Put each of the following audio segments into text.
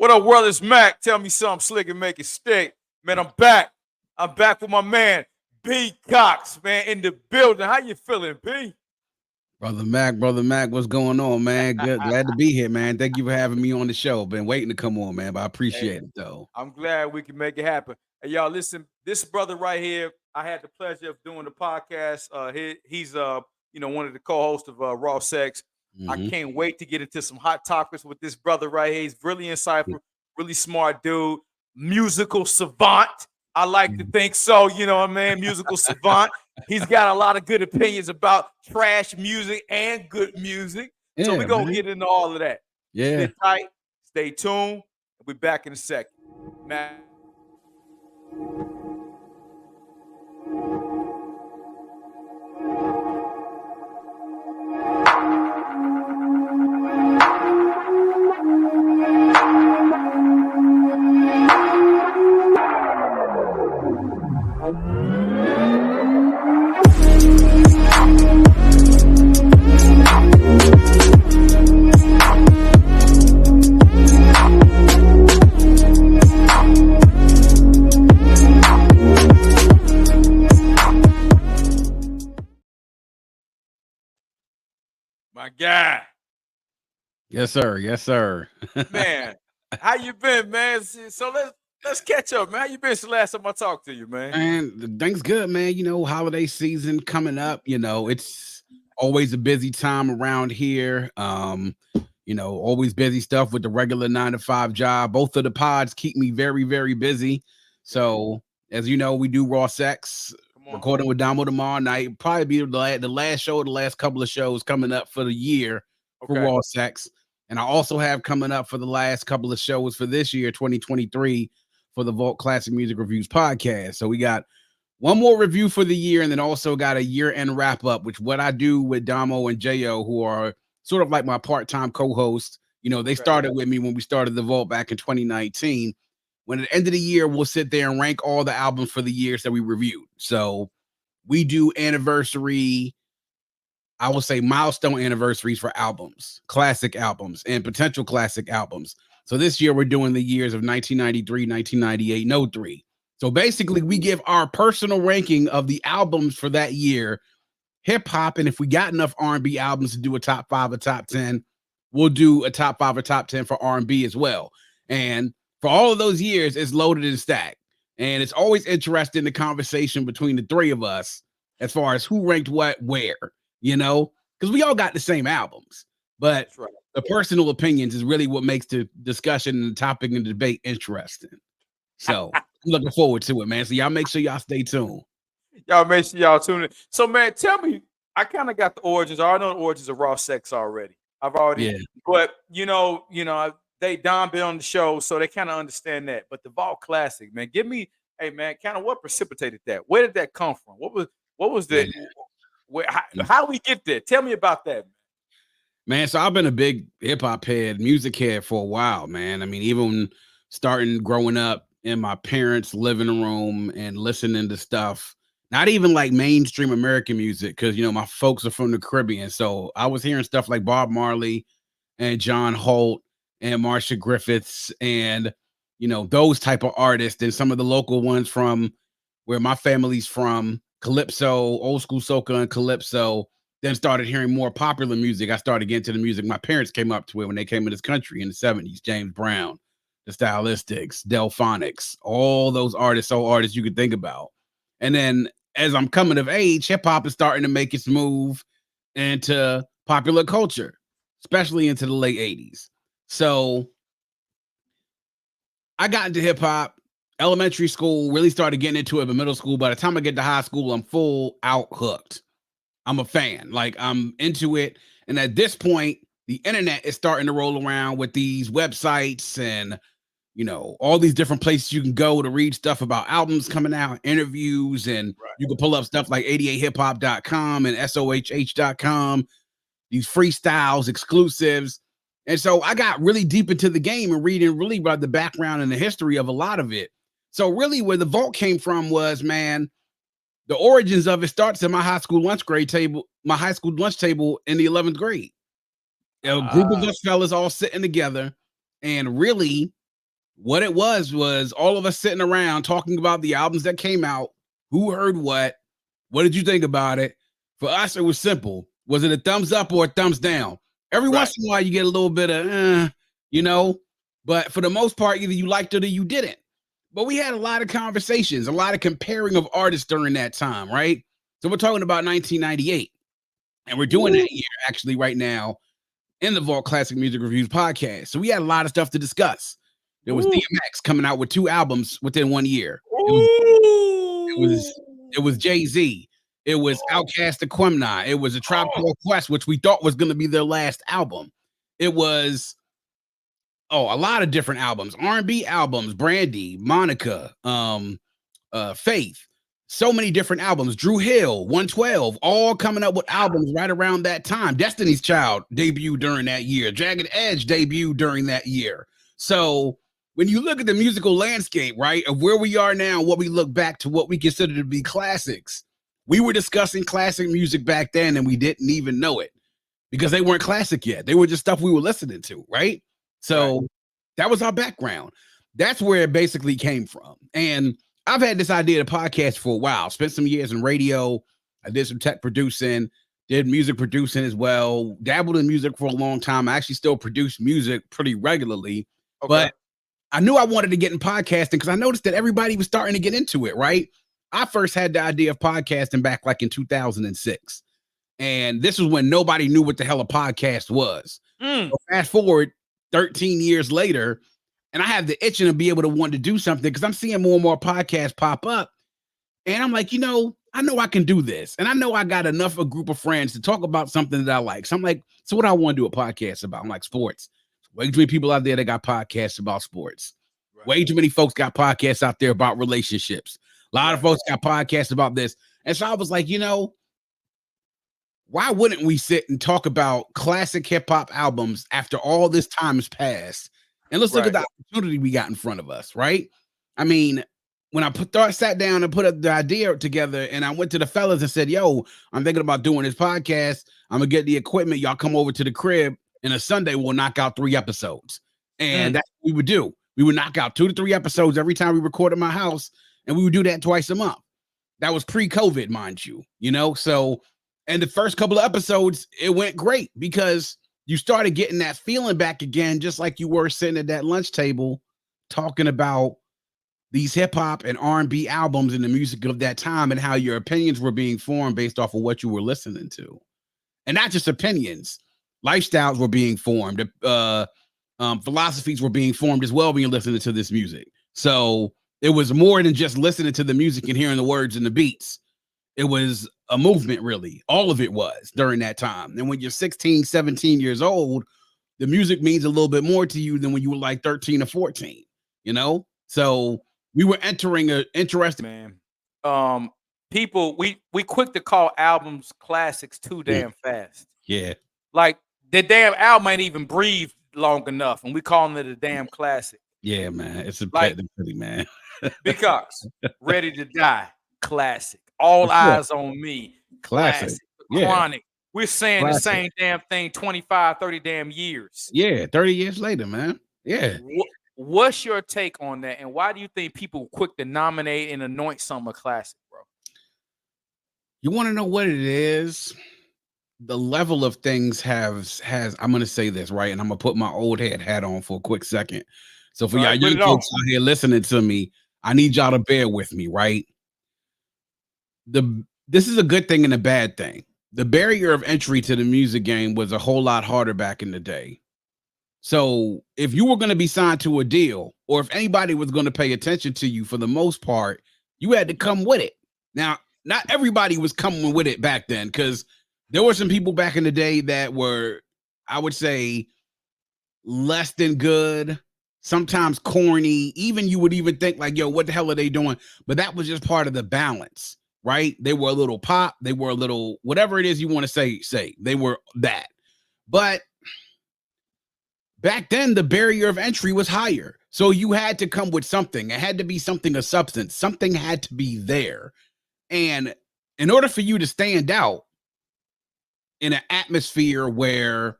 What up, world? It's Mac. Tell me something slick and make it stick. Man, I'm back. I'm back with my man, B.Cox, man, in the building. How you feeling, B? Brother Mac, what's going on, man? Good, glad to be here, man. Thank you for having me on the show. Been waiting to come on, man, but I Hey, appreciate it though. I'm glad we can make it happen. Hey, y'all, listen, this brother right here, I had the pleasure of doing the podcast. He's one of the co-hosts of Raw Sex. I Hmm. can't wait to get into some hot topics with this brother right here. He's really insightful, really smart dude, musical savant. I like to think so, you know what I mean? Musical savant. He's got a lot of good opinions about trash music and good music. So we're Yeah, gonna man. get into all of that. Yeah. Sit tight, stay tuned. We'll be back in a second. Mac. My guy, Yes, sir. Yes, sir. man, how you been, man? So let's catch up, man. How you been since the last time I talked to you, man? And things good, man. Holiday season coming up. It's always a busy time around here. Always busy stuff with the regular 9 to 5 job. Both of the pods keep me very, very busy. Yeah, So, as you know, we do Raw Sex, come on. recording with Damo tomorrow night. Probably be the last show, the last couple of shows coming up for the year for Okay, Raw Sex. And I also have coming up for the last couple of shows for this year, 2023, for the Vault Classic Music Reviews podcast. So we got one more review for the year, and then also got a year-end wrap-up, which what I do with Damo and Jo, who are sort of like my part-time co-hosts. They okay, started with me when we started the Vault back in 2019. When at the end of the year, we'll sit there and rank all the albums for the years that we reviewed. So we do anniversary, I will say milestone anniversaries for albums, classic albums, and potential classic albums. So this year we're doing the years of 1993, 1998, no 3. So basically we give our personal ranking of the albums for that year, hip hop, and if we got enough R&B albums to do a top 5 or top 10, we'll do a top 5 or top 10 for R&B as well. And for all of those years, it's loaded and stacked. And it's always interesting the conversation between the three of us as far as who ranked what where, because we all got the same albums. But that's right. the personal opinions is really what makes the discussion and the topic and the debate interesting. So I'm looking forward to it, man. So y'all make sure y'all stay tuned. Y'all make sure y'all tune in. So, man, tell me, I kind of got the origins. I know the origins of Raw Sex already. I've already, Yeah. but they Don been on the show, so they kind of understand that. But the Vault Classic, man, give me, hey, man, kind of what precipitated that? Where did that come from? What was the, Man. where, how we get there? Tell me about that, Man, so I've been a big hip hop head, music head for a while, man. I mean, even starting growing up in my parents' living room and listening to stuff, not even like mainstream American music, because my folks are from the Caribbean. So I was hearing stuff like Bob Marley and John Holt and Marsha Griffiths and those type of artists, and some of the local ones from where my family's from, Calypso, old school soca and Calypso. Then started hearing more popular music. I started getting to the music my parents came up to it when they came to this country in the 70s. James Brown, the Stylistics, Delphonics, all those artists, soul artists you could think about. And then as I'm coming of age, hip hop is starting to make its move into popular culture, especially into the late 80s. So I got into hip hop, elementary school, really started getting into it in middle school. By the time I get to high school, I'm full out hooked. I'm a fan. Like, I'm into it. And at this point, the internet is starting to roll around with these websites and, all these different places you can go to read stuff about albums coming out, interviews, and man? you can pull up stuff like 88hiphop.com and sohh.com, these freestyles, exclusives. And so I got really deep into the game and reading really about the background and the history of a lot of it. So really where the Vault came from was, man, the origins of it starts in my high school lunch table in the 11th grade. A group of Ah, us fellas all sitting together, and really what it was all of us sitting around talking about the albums that came out, who heard what did you think about it? For us, it was simple. Was it a thumbs up or a thumbs down? Every once in a while, you get a little bit of, but for the most part, either you liked it or you didn't. But we had a lot of conversations, a lot of comparing of artists during that time, right? So we're talking about 1998, and we're doing that year actually right now in the Vault Classic Music Reviews podcast. So we had a lot of stuff to discuss. There was DMX coming out with 2 albums within 1 year. It was Jay-Z. It was Outkast Aquemini. It was a Tribe Called Quest, which we thought was going to be their last album. It was a lot of different albums, R&B albums, Brandy, Monica, Faith, so many different albums. Drew Hill, 112, all coming up with albums right around that time. Destiny's Child debuted during that year. Jagged Edge debuted during that year. So when you look at the musical landscape, right, of where we are now, what we look back to what we consider to be classics, we were discussing classic music back then and we didn't even know it because they weren't classic yet. They were just stuff we were listening to, right? So that was our background. That's where it basically came from. And I've had this idea to podcast for a while. Spent some years in radio. I did some tech producing, did music producing as well. Dabbled in music for a long time. I actually still produce music pretty regularly. Okay. But I knew I wanted to get in podcasting because I noticed that everybody was starting to get into it, right? I first had the idea of podcasting back like in 2006. And this was when nobody knew what the hell a podcast was. So fast forward 13 years later, and I have the itching to be able to want to do something because I'm seeing more and more podcasts pop up. And I'm like, I know I can do this. And I know I got enough a group of friends to talk about something that I like. So I'm like, so what do I want to do a podcast about? I'm like, sports. Way too many people out there that got podcasts about sports. Right. Way too many folks got podcasts out there about relationships. A lot of folks got podcasts about this. And so I was like, why wouldn't we sit and talk about classic hip hop albums after all this time has passed? And let's look at the opportunity we got in front of us, right? I mean, when I sat down and put up the idea together and I went to the fellas and said, yo, I'm thinking about doing this podcast. I'm going to get the equipment. Y'all come over to the crib and a Sunday we'll knock out 3 episodes. And that's what we would do. We would knock out 2 to 3 episodes every time we recorded my house. And we would do that twice a month. That was pre-COVID, mind you, So, and the first couple of episodes, it went great because you started getting that feeling back again, just like you were sitting at that lunch table talking about these hip hop and R&B albums and the music of that time and how your opinions were being formed based off of what you were listening to. And not just opinions, lifestyles were being formed. Philosophies were being formed as well when you're listening to this music. So it was more than just listening to the music and hearing the words and the beats. It was a movement, really. All of it was during that time. And when you're 16, 17 years old, the music means a little bit more to you than when you were like 13 or 14, So we were entering an interesting people, we quick to call albums classics too damn fast. Yeah. Like the damn album ain't even breathed long enough, and we calling it a damn classic. Yeah, man. It's a petty, man. B.Cox, Ready to Die, classic. All Eyes on Me, classic. Chronic. We're saying the same damn thing 25, 30 damn years. Yeah, 30 years later, man. Yeah. What's your take on that? And why do you think people quick to nominate and anoint some a classic, bro? You want to know what it is? The level of things has I'm going to say this, right? And I'm going to put my old head hat on for a quick second. So for y'all young folks out here listening to me, I need y'all to bear with me, right? This is a good thing and a bad thing. The barrier of entry to the music game was a whole lot harder back in the day. So if you were going to be signed to a deal, or if anybody was going to pay attention to you, for the most part, you had to come with it. Now, not everybody was coming with it back then, because there were some people back in the day that were, I would say, less than good, sometimes corny. Even you would even think like, yo, what the hell are they doing? But that was just part of the balance, right? They were a little pop. They were a little, whatever it is you want to say, they were that. But back then, the barrier of entry was higher. So you had to come with something. It had to be something of substance. Something had to be there. And in order for you to stand out in an atmosphere where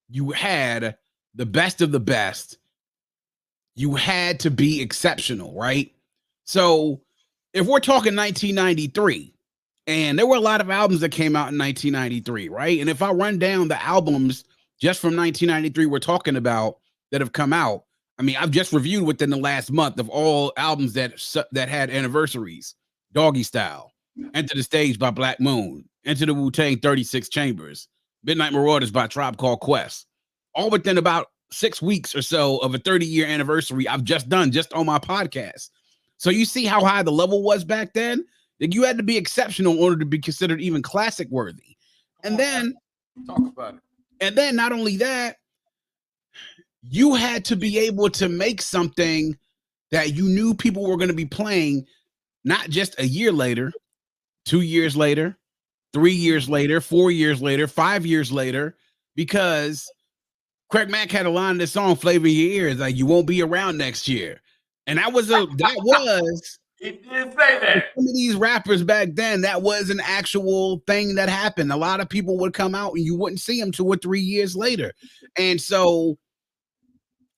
you had the best of the best, you had to be exceptional, right? So if we're talking 1993, and there were a lot of albums that came out in 1993, right? And if I run down the albums just from 1993 we're talking about that have come out, I mean, I've just reviewed within the last month of all albums that had anniversaries. Doggy Style, Enter the Stage by Black Moon, Enter the Wu-Tang 36 Chambers, Midnight Marauders by Tribe Called Quest. All within about 6 weeks or so of a 30-year anniversary I've just done just on my podcast. So you see how high the level was back then? That you had to be exceptional in order to be considered even classic worthy. And then talk about it. And then not only that, you had to be able to make something that you knew people were going to be playing, not just a year later, 2 years later, 3 years later, 4 years later, 5 years later, because Craig Mack had a line in this song, Flavor in Your Ears, like, you won't be around next year. And that was he did say that. Some of these rappers back then, that was an actual thing that happened. A lot of people would come out and you wouldn't see them 2 or 3 years later. And so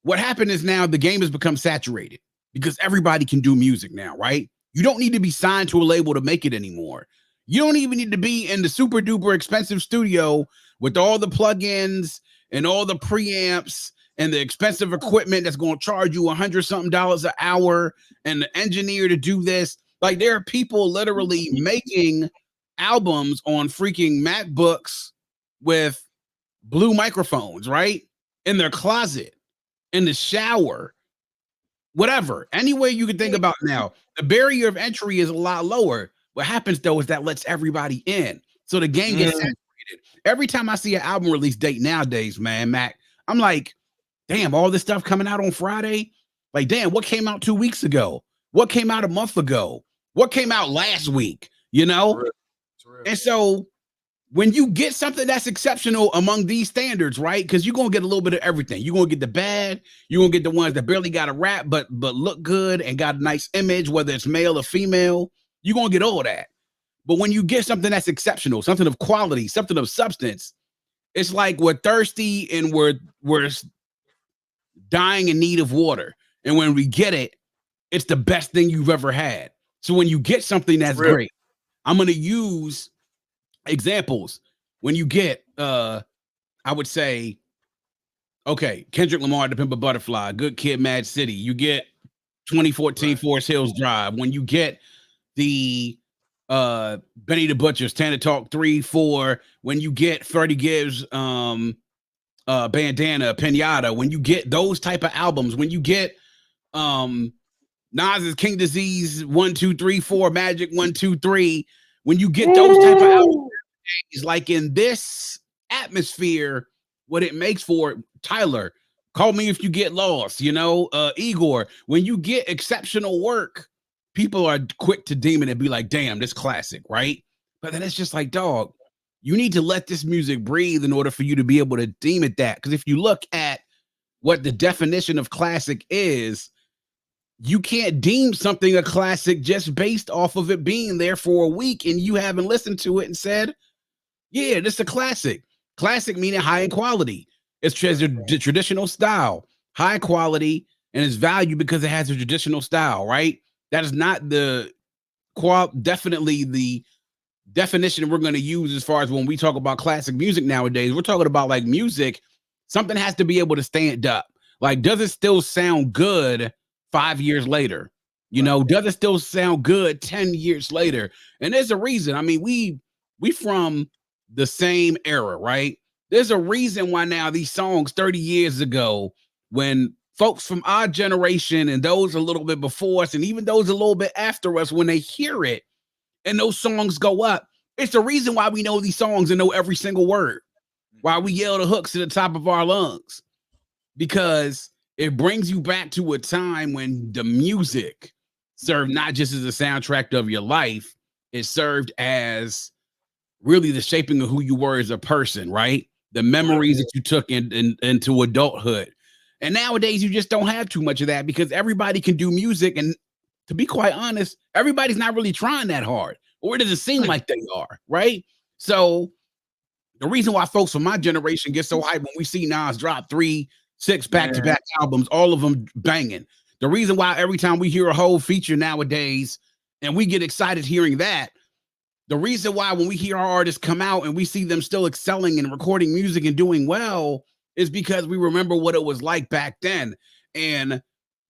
what happened is now the game has become saturated because everybody can do music now, right? You don't need to be signed to a label to make it anymore. You don't even need to be in the super duper expensive studio with all the plugins and all the preamps and the expensive equipment that's going to charge you $100-something an hour and the engineer to do this. Like, there are people literally making albums on freaking MacBooks with blue microphones, right? In their closet, in the shower, whatever. Any way you can think about now, the barrier of entry is a lot lower. What happens, though, is that lets everybody in. So the game gets saturated. Every time I see an album release date nowadays, man, Mac, I'm like, damn, all this stuff coming out on Friday? Like, damn, what came out 2 weeks ago? What came out a month ago? What came out last week? You know? It's real. And so when you get something that's exceptional among these standards, right? Because you're going to get a little bit of everything. You're going to get the bad. You're going to get the ones that barely got a rap, but look good and got a nice image, whether it's male or female. You're going to get all that. But when you get something that's exceptional, something of quality, something of substance, it's like we're thirsty and we're dying in need of water. And when we get it, it's the best thing you've ever had. So when you get something that's great, I'm going to use examples. When you get, I would say, okay, Kendrick Lamar, The Pimp a Butterfly, Good Kid, Mad City. You get 2014 Forest Hills Drive. When you get the Benny the Butcher's Tana Talk 3, 4. When you get Freddie Gibbs, Bandana, Pinata. When you get those type of albums. When you get Nas's King Disease 1, 2, 3, 4, Magic 1, 2, 3. When you get those type of albums, like in this atmosphere, what it makes for Tyler, Call Me If You Get Lost, you know, Igor. When you get exceptional work, people are quick to deem it and be like, damn, this classic, right? But then it's just like, dog, you need to let this music breathe in order for you to be able to deem it that. Because if you look at what the definition of classic is, you can't deem something a classic just based off of it being there for a week and you haven't listened to it and said, yeah, this is a classic. Classic meaning high in quality. It's the traditional style, high quality, and it's value because it has a traditional style, right? That is not definitely the definition we're going to use as far as when we talk about classic music nowadays. We're talking about like music. Something has to be able to stand up. Like, does it still sound good 5 years later? You know, does it still sound good 10 years later? And there's a reason. I mean, we from the same era, right? There's a reason why now these songs 30 years ago, when folks from our generation and those a little bit before us, and even those a little bit after us, when they hear it and those songs go up, it's the reason why we know these songs and know every single word, why we yell the hooks to the top of our lungs, because it brings you back to a time when the music served not just as a soundtrack of your life, it served as really the shaping of who you were as a person, right? The memories that you took into adulthood. And nowadays, you just don't have too much of that because everybody can do music. And to be quite honest, everybody's not really trying that hard, or it doesn't seem like they are, right? So the reason why folks from my generation get so hyped when we see Nas drop 3 6 back-to-back albums, all of them banging. The reason why every time we hear a whole feature nowadays and we get excited hearing that, the reason why when we hear our artists come out and we see them still excelling and recording music and doing well is because we remember what it was like back then. And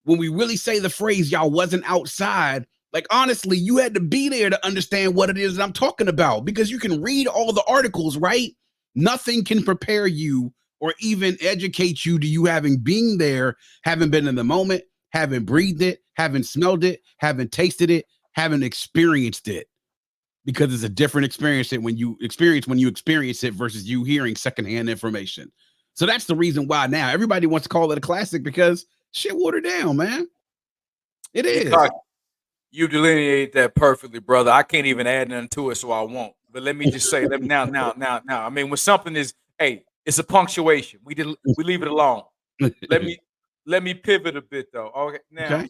when we really say the phrase, y'all wasn't outside, like honestly, you had to be there to understand what it is that I'm talking about, because you can read all the articles, right? Nothing can prepare you or even educate you to you having been there, having been in the moment, having breathed it, having smelled it, having tasted it, having experienced it. Because it's a different experience when you experience it versus you hearing secondhand information. So that's the reason why now everybody wants to call it a classic, because shit watered down, man. It is. B.Cox, you delineate that perfectly, brother. I can't even add nothing to it, so I won't. But let me just say that now. I mean, when something is, hey, it's a punctuation. We leave it alone. Let me pivot a bit though. Okay, now. Okay.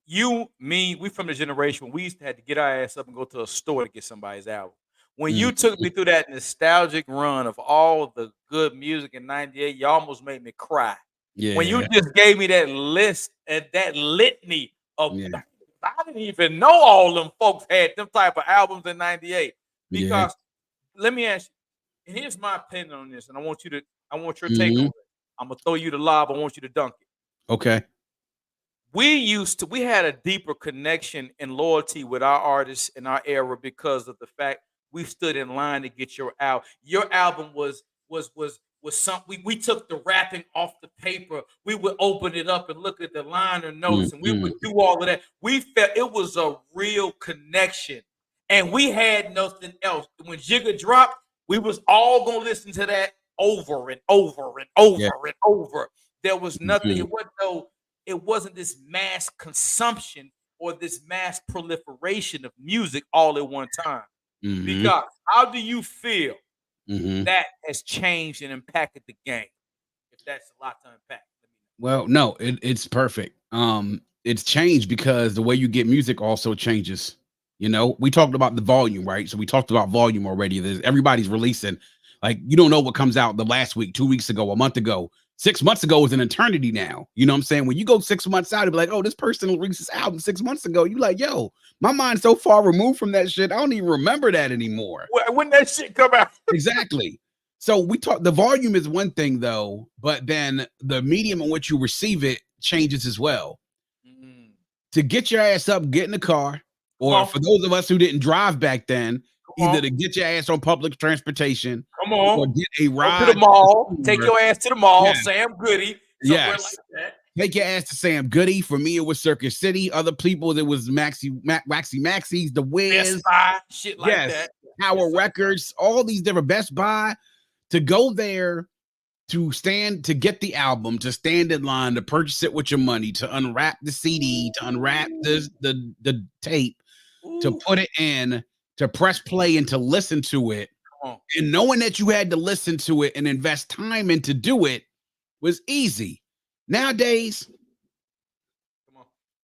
You, me, we from the generation when we used to have to get our ass up and go to a store to get somebody's album. When you took me through that nostalgic run of all the good music in '98, you almost made me cry. Yeah. When you just gave me that list and that litany of, Yeah. I didn't even know all them folks had them type of albums in '98. Because let me ask you, and here's my opinion on this, and I want your take on it. I'm gonna throw you the lob. I want you to dunk it. Okay. We had a deeper connection and loyalty with our artists in our era because of the fact we stood in line to get your album. Your album was something. We took the wrapping off the paper. We would open it up and look at the liner notes, and we would do all of that. We felt it was a real connection, and we had nothing else. When Jigga dropped, we was all gonna listen to that over and over and over and over. There was nothing. It wasn't this mass consumption or this mass proliferation of music all at one time. Because how do you feel that has changed and impacted the game? If that's a lot to unpack. Well, no, it's perfect. It's changed because the way you get music also changes. You know, we talked about the volume, right? So we talked about volume already. Everybody's releasing, like, you don't know what comes out the last week, 2 weeks ago, a month ago. 6 months ago is an eternity now. You know what I'm saying? When you go 6 months out, it'll be like, oh, this person released this album 6 months ago. You like, yo, my mind's so far removed from that shit, I don't even remember that anymore. When that shit come out. Exactly. So we talk, the volume is one thing though, but then the medium in which you receive it changes as well. To get your ass up, get in the car, or for those of us who didn't drive back then, either to get your ass on public transportation, or get a ride to the mall, take your ass to the mall, Sam Goody, somewhere like that. Take your ass to Sam Goody. For me, it was Circus City. Other people, it was Waxy Maxie's, The Wiz, Best Buy, shit like that. Power Records, all these different Best Buy. To go there, to get the album, to stand in line, to purchase it with your money, to unwrap the CD, to unwrap the tape, to put it in, to press play and to listen to it, and knowing that you had to listen to it and invest time in to do it was easy. Nowadays,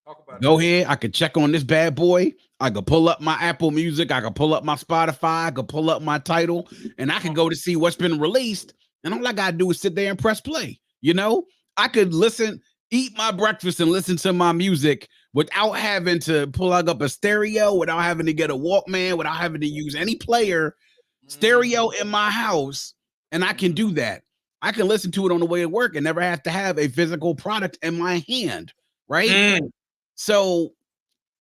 talk about go ahead, I could check on this bad boy. I could pull up my Apple Music, I could pull up my Spotify, I could pull up my title, and I could go to see what's been released. And all I gotta do is sit there and press play. You know, I could eat my breakfast and listen to my music without having to plug up a stereo, without having to get a Walkman, without having to use any player, stereo in my house. And I can do that. I can listen to it on the way to work and never have to have a physical product in my hand, right? So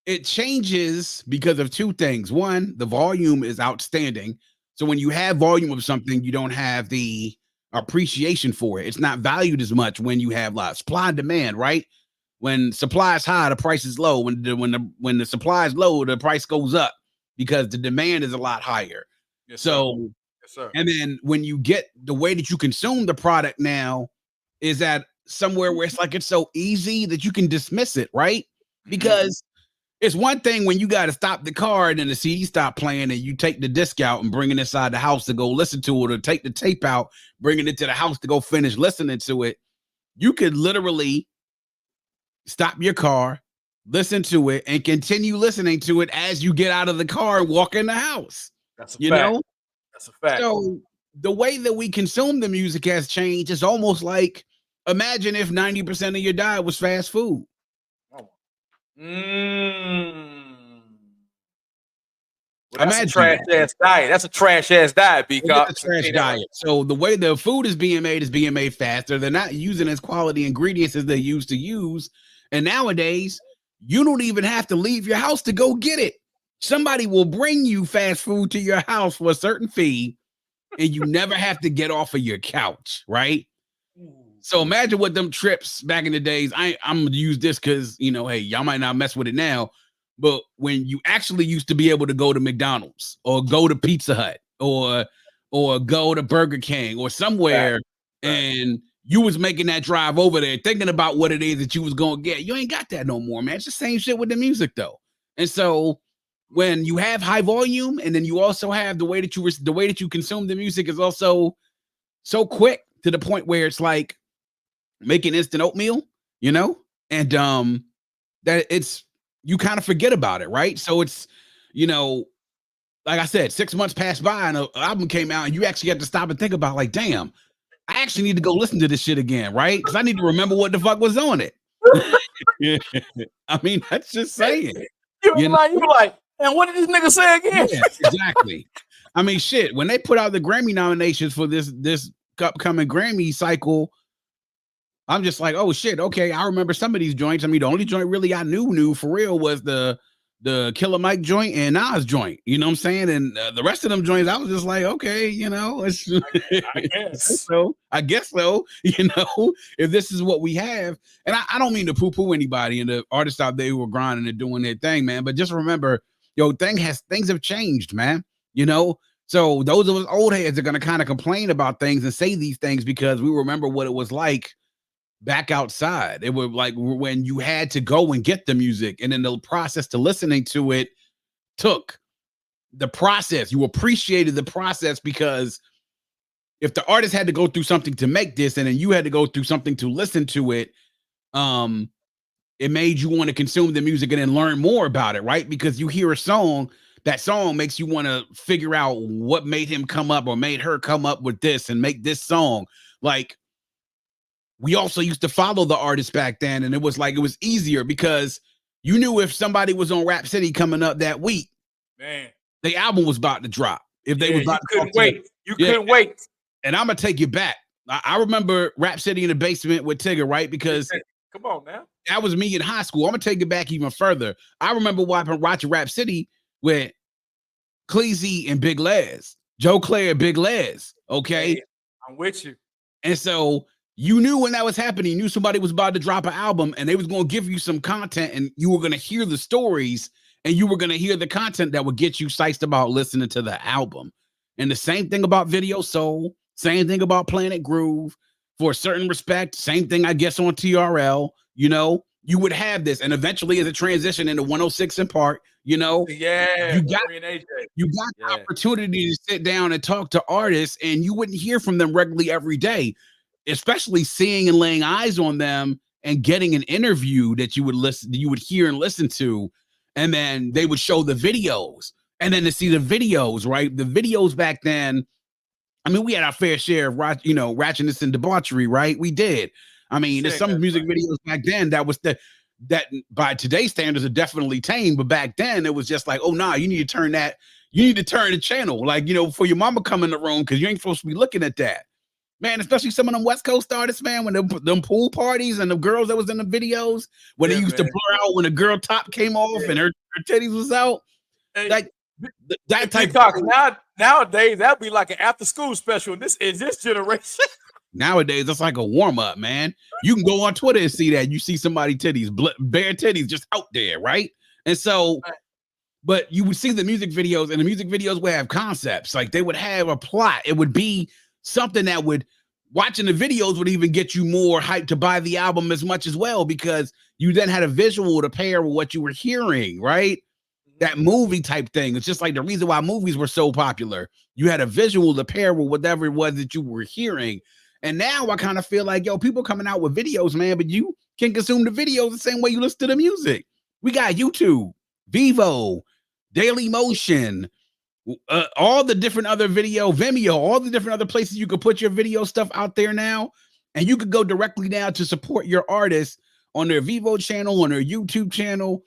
it changes because of two things. One, the volume is outstanding. So when you have volume of something, you don't have the appreciation for it. It's not valued as much when you have supply and demand, right? When supply is high, the price is low. When the supply is low, the price goes up because the demand is a lot higher. Yes, so, sir. And then when you get the way that you consume the product now is that somewhere where it's like it's so easy that you can dismiss it, right? Because it's one thing when you got to stop the car and then the CD stop playing and you take the disc out and bring it inside the house to go listen to it, or take the tape out, bringing it to the house to go finish listening to it. You could literally stop your car, listen to it, and continue listening to it as you get out of the car and walk in the house. That's a fact. That's a fact. So the way that we consume the music has changed. It's almost like, imagine if 90% of your diet was fast food. Well, that's a trash ass diet. That's a trash ass diet, B.Cox. Trash diet. So the way the food is being made faster. They're not using as quality ingredients as they used to use. And nowadays, you don't even have to leave your house to go get it. Somebody will bring you fast food to your house for a certain fee, and you never have to get off of your couch, right? So imagine what them trips back in the days. I'm gonna use this because, you know, hey, y'all might not mess with it now, but when you actually used to be able to go to McDonald's or go to Pizza Hut or go to Burger King or somewhere, and you was making that drive over there thinking about what it is that you was gonna get. You ain't got that no more, man. It's the same shit with the music though. And so when you have high volume, and then you also have the way that you consume the music is also so quick to the point where it's like making instant oatmeal, you know, and that it's, you kind of forget about it, right? So it's, you know, like I said, 6 months passed by and an album came out, and you actually have to stop and think about, like, damn, I actually need to go listen to this shit again, right? Because I need to remember what the fuck was on it. I mean, that's just saying. You like, and what did this nigga say again? Yeah, exactly. I mean, shit. When they put out the Grammy nominations for this upcoming Grammy cycle, I'm just like, oh shit, okay. I remember some of these joints. I mean, the only joint really I knew for real was the Killer Mike joint and Nas joint. You know what I'm saying? And the rest of them joints, I was just like, okay, you know, it's, I guess so. I guess so. You know, if this is what we have, and I don't mean to poo-poo anybody and the artists out there who are grinding and doing their thing, man. But just remember, yo, things have changed, man. You know, so those of us old heads are gonna kind of complain about things and say these things because we remember what it was like back outside. It was like when you had to go and get the music, and then the process to listening to it took the process. You appreciated the process because if the artist had to go through something to make this, and then you had to go through something to listen to it, it made you want to consume the music and then learn more about it, right? Because you hear a song, that song makes you want to figure out what made him come up or made her come up with this and make this song. Like, we also used to follow the artist back then, and it was easier because you knew if somebody was on Rap City coming up that week, man, the album was about to drop. If they was about to couldn't wait. You couldn't wait. And I'm gonna take you back. I remember Rap City in the Basement with Tigger, right? Because come on now, that was me in high school. I'm gonna take it back even further. I remember watching Rap City with Cleezy and Big Les, Joe Claire and Big Les. Okay, hey, I'm with you. And so you knew when that was happening, you knew somebody was about to drop an album, and they was gonna give you some content, and you were gonna hear the stories, and you were gonna hear the content that would get you psyched about listening to the album. And the same thing about Video Soul. Same thing about Planet Groove. For a certain respect, same thing, I guess, on TRL. You know, you would have this, and eventually as a transition into 106 in Park, you know, you got the opportunity to sit down and talk to artists, and you wouldn't hear from them regularly every day, especially seeing and laying eyes on them and getting an interview that you would hear and listen to, and then they would show the videos, and then to see the videos, right? The videos back then, I mean, we had our fair share of, ratchetness and debauchery, right? We did. I mean, there's some music videos back then that by today's standards are definitely tame, but back then it was just like, oh, nah, you need to turn the channel, like, you know, for your mama come in the room, because you ain't supposed to be looking at that. Man, especially some of them West Coast artists, man, when them pool parties and the girls that was in the videos, when they used to blur out when the girl top came off and her titties was out. Hey, like, that type of nowadays that'd be like an after school special in this generation. Nowadays it's like a warm-up, man. You can go on Twitter and see that. You see somebody titties, bare titties just out there, right? And so, but you would see the music videos, and the music videos would have concepts. Like, they would have a plot. It would be something that watching the videos would even get you more hyped to buy the album as much as well, because you then had a visual to pair with what you were hearing, right? That movie type thing. It's just like the reason why movies were so popular. You had a visual to pair with whatever it was that you were hearing. And now I kind of feel like, yo, people coming out with videos, man, but you can consume the videos the same way you listen to the music. We got YouTube, Vivo, Daily Motion, all the different other video, Vimeo, all the different other places you could put your video stuff out there now. And you could go directly now to support your artists on their Vivo channel, on their YouTube channel.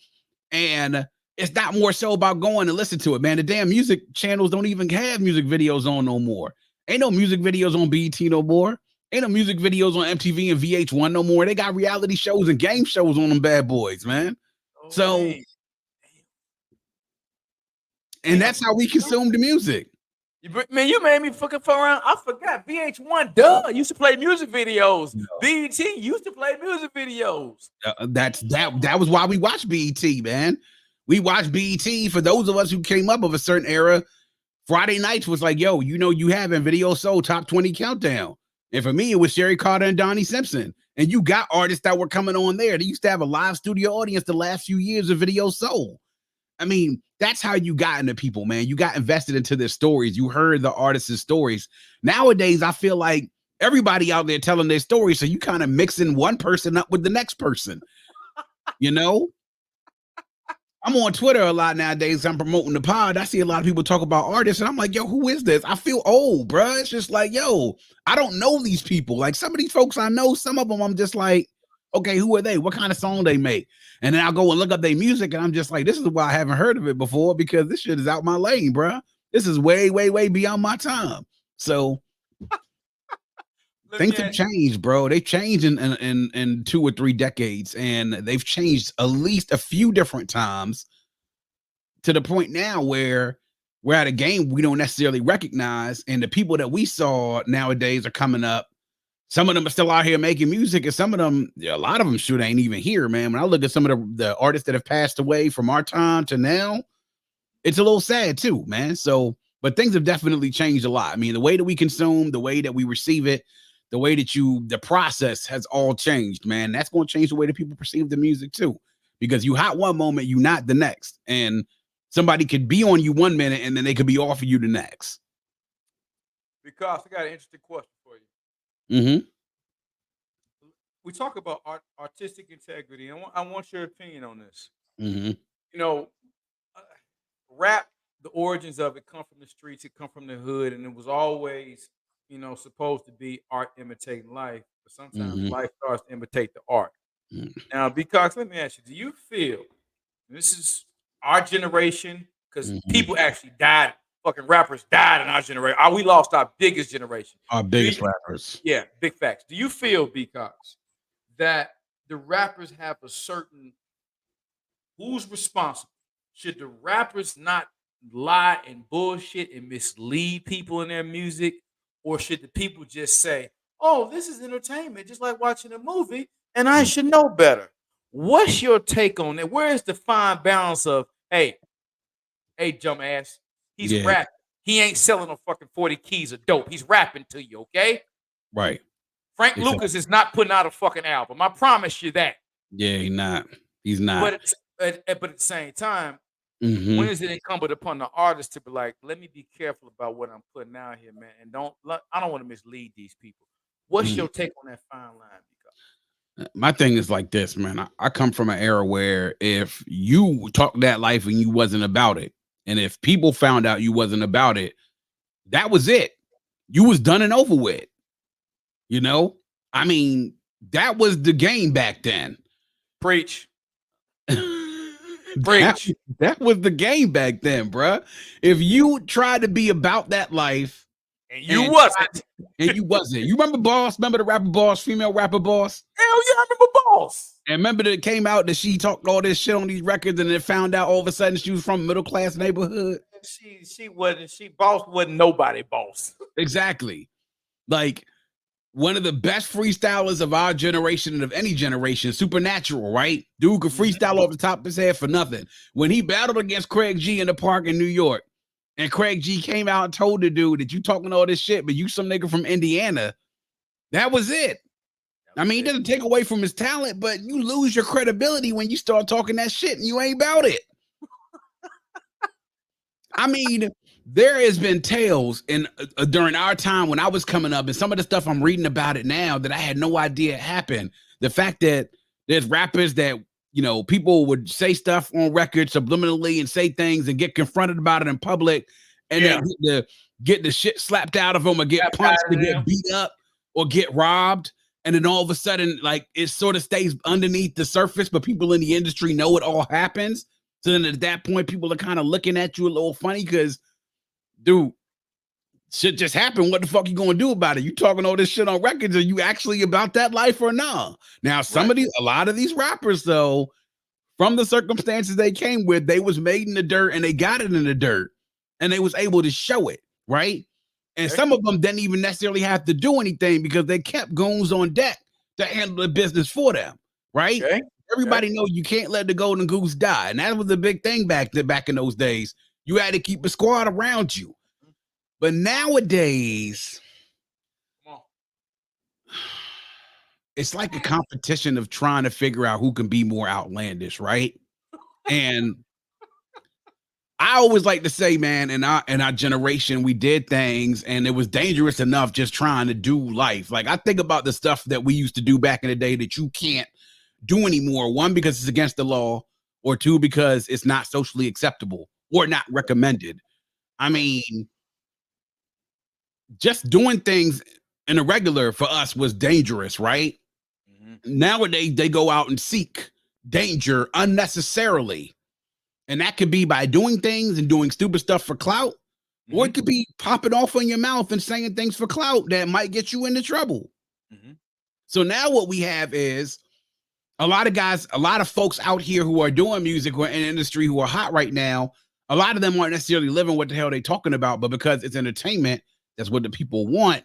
And it's not more so about going and listen to it, man. The damn music channels don't even have music videos on no more. Ain't no music videos on BET no more. Ain't no music videos on MTV and VH1 no more. They got reality shows and game shows on them bad boys, man. Oh, So, man. and that's how we consume the music. Man, you made me fucking fuck around. I forgot VH1. Duh, used to play music videos. No. BET used to play music videos. That was why we watched BET, man. We watched BET. For those of us who came up of a certain era, Friday nights was like, yo, you know, you having Video Soul Top 20 Countdown. And for me, it was Sherry Carter and Donnie Simpson. And you got artists that were coming on there. They used to have a live studio audience the last few years of Video Soul. I mean, that's how you got into people, man. You got invested into their stories. You heard the artists' stories. Nowadays, I feel like everybody out there telling their stories. So you kind of mixing one person up with the next person. You know? I'm on Twitter a lot nowadays. I'm promoting the pod. I see a lot of people talk about artists, and I'm like, yo, who is this? I feel old, bro. It's just like, yo, I don't know these people. Like some of these folks I know, some of them I'm just like, okay, who are they? What kind of song they make? And then I'll go and look up their music, and I'm just like, this is why I haven't heard of it before, because this shit is out my lane, bro. This is way, way, way beyond my time. So things have changed, bro. They've changed in 2 or 3 decades, and they've changed at least a few different times to the point now where we're at a game we don't necessarily recognize, and the people that we saw nowadays are coming up. Some of them are still out here making music, and some of them, a lot of them, shoot, ain't even here, man. When I look at some of the artists that have passed away from our time to now, it's a little sad too, man. So, but things have definitely changed a lot. I mean, the way that we consume, the way that we receive it, the way that the process has all changed, man. That's going to change the way that people perceive the music too, because you hot one moment, you not the next, and somebody could be on you 1 minute and then they could be off of you the next. Because I got an interesting question for you. Mm-hmm. We talk about artistic integrity. I want your opinion on this. Mm-hmm. You know, rap, the origins of it come from the streets, it come from the hood, and it was always, you know, supposed to be art imitating life, but sometimes life starts to imitate the art. Now, B.Cox, let me ask you, do you feel, this is our generation, because people actually died, fucking rappers died in our generation. We lost our biggest generation. Our biggest rappers. Yeah, big facts. Do you feel, B.Cox, that the rappers have a certain, who's responsible? Should the rappers not lie and bullshit and mislead people in their music? Or should the people just say, oh, this is entertainment, just like watching a movie, and I should know better? What's your take on it? Where is the fine balance of, hey, jump ass, he's rapping. He ain't selling no fucking 40 keys of dope. He's rapping to you, okay? Right. Frank Lucas is not putting out a fucking album. I promise you that. Yeah, he's not. He's not. But at the same time, when is it incumbent upon the artist to be like, let me be careful about what I'm putting out here, man, and I don't want to mislead these people. What's your take on that fine line? My thing is like this, man. I come from an era where if you talk that life and you wasn't about it, and if people found out you wasn't about it, that was it. You was done and over with. You know? I mean, that was the game back then. Preach. Preach. That was the game back then, bruh. If you tried to be about that life, and you wasn't. You remember Boss? Remember the rapper Boss, female rapper Boss? Hell yeah, I remember Boss. And remember that it came out that she talked all this shit on these records, and then found out all of a sudden she was from a middle class neighborhood. Boss wasn't nobody boss. Exactly. Like one of the best freestylers of our generation and of any generation, Supernatural, right? Dude could freestyle off the top of his head for nothing. When he battled against Craig G in the park in New York, and Craig G came out and told the dude that you talking all this shit, but you some nigga from Indiana, that was it. I mean, it doesn't take away from his talent, but you lose your credibility when you start talking that shit and you ain't about it. I mean, there has been tales during our time when I was coming up, and some of the stuff I'm reading about it now that I had no idea happened. The fact that there's rappers that, you know, people would say stuff on record subliminally and say things and get confronted about it in public, and then get the shit slapped out of them, or get punched, to get beat up, or get robbed. And then all of a sudden, like, it sort of stays underneath the surface, but people in the industry know it all happens. So then at that point, people are kind of looking at you a little funny because, dude, shit just happened. What the fuck you gonna do about it? You talking all this shit on records? Are you actually about that life or no? Now, a lot of these rappers, though, from the circumstances they came with, they was made in the dirt and they got it in the dirt and they was able to show it, right? And some of them didn't even necessarily have to do anything because they kept goons on deck to handle the business for them, right? Everybody knows you can't let the golden goose die. And that was the big thing back in those days. You had to keep a squad around you. But nowadays, it's like a competition of trying to figure out who can be more outlandish, right? And I always like to say, man, in our generation, we did things and it was dangerous enough just trying to do life. Like, I think about the stuff that we used to do back in the day that you can't do anymore. One, because it's against the law, or two, because it's not socially acceptable or not recommended. I mean, just doing things in a regular for us was dangerous, right? Nowadays, they go out and seek danger unnecessarily. And that could be by doing things and doing stupid stuff for clout, or it could be popping off in your mouth and saying things for clout that might get you into trouble. So now what we have is a lot of folks out here who are doing music or in the industry who are hot right now. A lot of them aren't necessarily living what the hell they're talking about, but because it's entertainment, that's what the people want,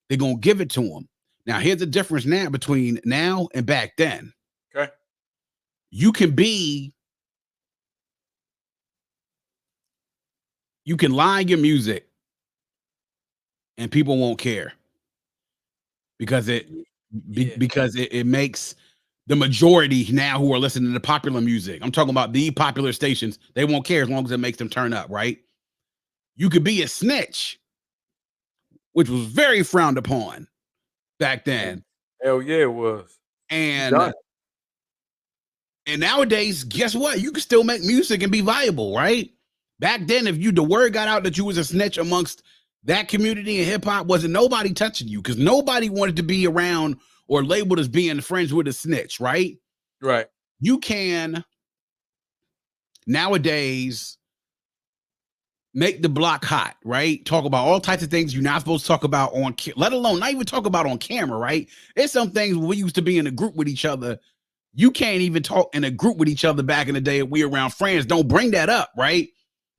they're going to give it to them. Now, here's the difference now between now and back then. Okay. You can lie your music and people won't care because it makes the majority now who are listening to popular music. I'm talking about the popular stations. They won't care as long as it makes them turn up, right? You could be a snitch, which was very frowned upon back then. Hell yeah, it was. And nowadays, guess what? You can still make music and be viable, right? Back then, if the word got out that you was a snitch amongst that community in hip hop, wasn't nobody touching you because nobody wanted to be around or labeled as being friends with a snitch, right? Right. You can nowadays make the block hot, right? Talk about all types of things you're not supposed to talk about let alone not even talk about on camera, right? There's some things we used to be in a group with each other. You can't even talk in a group with each other back in the day if we around friends. Don't bring that up, right?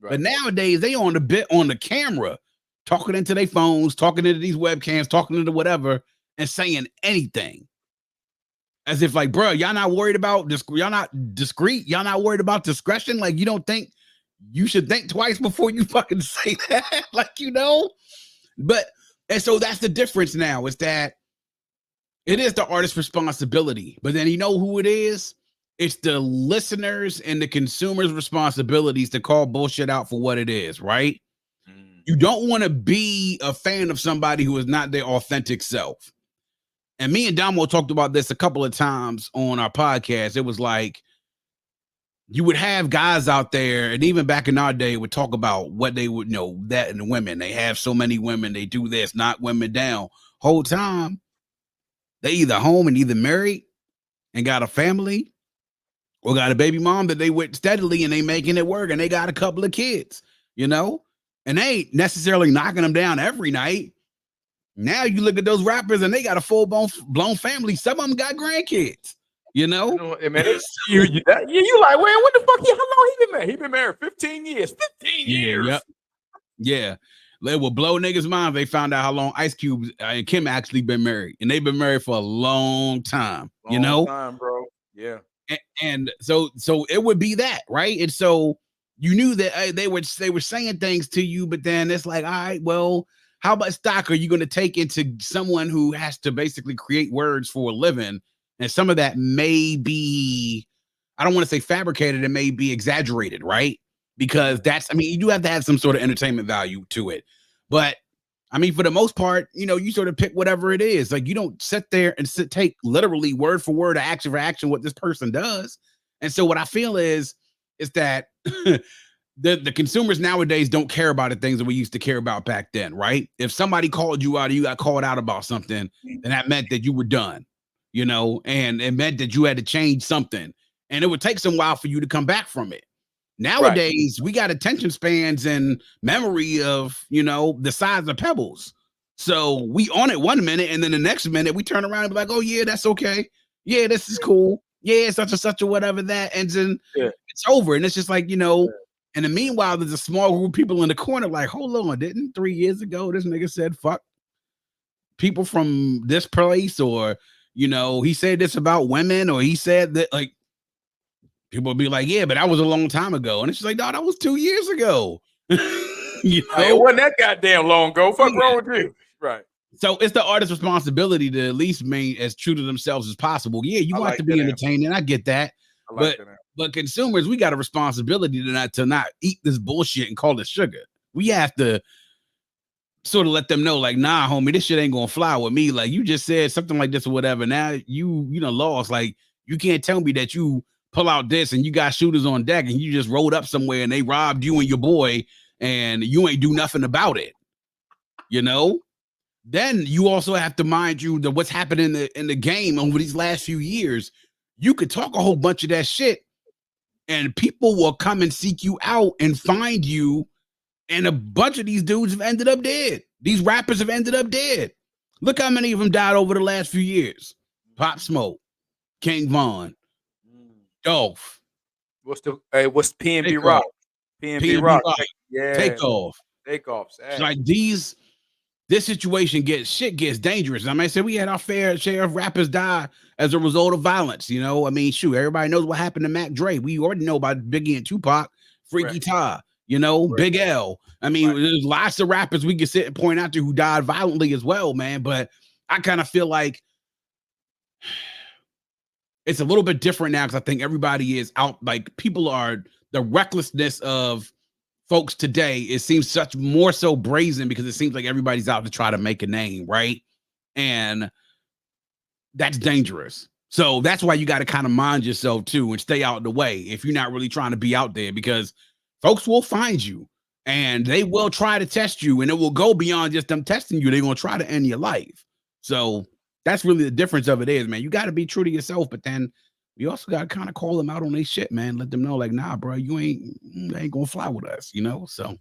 But nowadays they on the camera, talking into their phones, talking into these webcams, talking into whatever, and saying anything. As if like, bro, y'all not worried about y'all not discreet, y'all not worried about discretion. Like, you don't think you should think twice before you fucking say that, like, But and so that's the difference now, is that it is the artist's responsibility, but then you know who it is? It's the listeners and the consumers' responsibilities to call bullshit out for what it is, right? You don't want to be a fan of somebody who is not their authentic self. And me and Damo talked about this a couple of times on our podcast. It was like, you would have guys out there, and even back in our day, would talk about what they would know, that and women. They have so many women, they do this, knock women down. Whole time, they either home and either married and got a family, or got a baby mom that they went steadily and they making it work, and they got a couple of kids, and they ain't necessarily knocking them down every night. Now you look at those rappers and they got a full-blown family. Some of them got grandkids, Man, you like, wait, what the fuck? How long he been married? He been married 15 years. 15 years. Yep. Yeah. They will blow niggas' mind if they found out how long Ice Cube and Kim actually been married. And they've been married for a long time. Long time, bro. Yeah. And so it would be that, right? And so you knew that they were saying things to you, but then it's like, all right, well, how much stock are you going to take into someone who has to basically create words for a living? And some of that may be, I don't want to say fabricated, it may be exaggerated, right? Because you do have to have some sort of entertainment value to it. But I mean, for the most part, you sort of pick whatever it is. Like, you don't sit there and take literally word for word, action for action, what this person does. And so what I feel is that the consumers nowadays don't care about the things that we used to care about back then, right? If somebody called you out or you got called out about something, then that meant that you were done, you know, and it meant that you had to change something. And it would take some while for you to come back from it. Nowadays, we got attention spans and memory of, you know, the size of pebbles. So we on it 1 minute, and then the next minute we turn around and be like, oh yeah, that's okay. Yeah, this is cool. Yeah, such and such or whatever that, and then it's over. And it's just like, you know, and in the meanwhile, there's a small group of people in the corner like, hold on, didn't 3 years ago this nigga said fuck people from this place, or you know, he said this about women, or he said that, like, people will be like, yeah, but that was a long time ago. And it's just like, no, that was 2 years ago. You know, it wasn't that goddamn long ago. Fuck wrong with you? Right. So it's the artist's responsibility to at least remain as true to themselves as possible. Yeah, you want to be entertaining. I get that. But consumers, we got a responsibility to not eat this bullshit and call it sugar. We have to sort of let them know, like, nah, homie, this shit ain't gonna fly with me. Like, you just said something like this or whatever. Now you know lost. Like, you can't tell me that you pull out this and you got shooters on deck and you just rolled up somewhere and they robbed you and your boy and you ain't do nothing about it. You know? Then you also have to mind you that what's happened in the game over these last few years. You could talk a whole bunch of that shit and people will come and seek you out and find you. And a bunch of these dudes have ended up dead. These rappers have ended up dead. Look how many of them died over the last few years. Pop Smoke, King Von, Dolph. What's PNB Rock? PNB Rock. Yeah. Takeoff. It's like this situation gets dangerous. I mean, I said we had our fair share of rappers die as a result of violence. You know, I mean, shoot, everybody knows what happened to Mac Dre. We already know about Biggie and Tupac, Freaky Tah, you know, Big L. I mean, there's lots of rappers we can sit and point out to who died violently as well, man. But I kind of feel like it's a little bit different now because I think everybody is out. Like, people are, the recklessness of folks today, it seems such more so brazen because it seems like everybody's out to try to make a name, right? And that's dangerous. So that's why you got to kind of mind yourself too and stay out of the way if you're not really trying to be out there, because folks will find you and they will try to test you, and it will go beyond just them testing you. They're going to try to end your life. So that's really the difference of it is, man. You got to be true to yourself, but then you also got to kind of call them out on their shit, man. Let them know, like, nah, bro, they ain't gonna fly with us, you know. So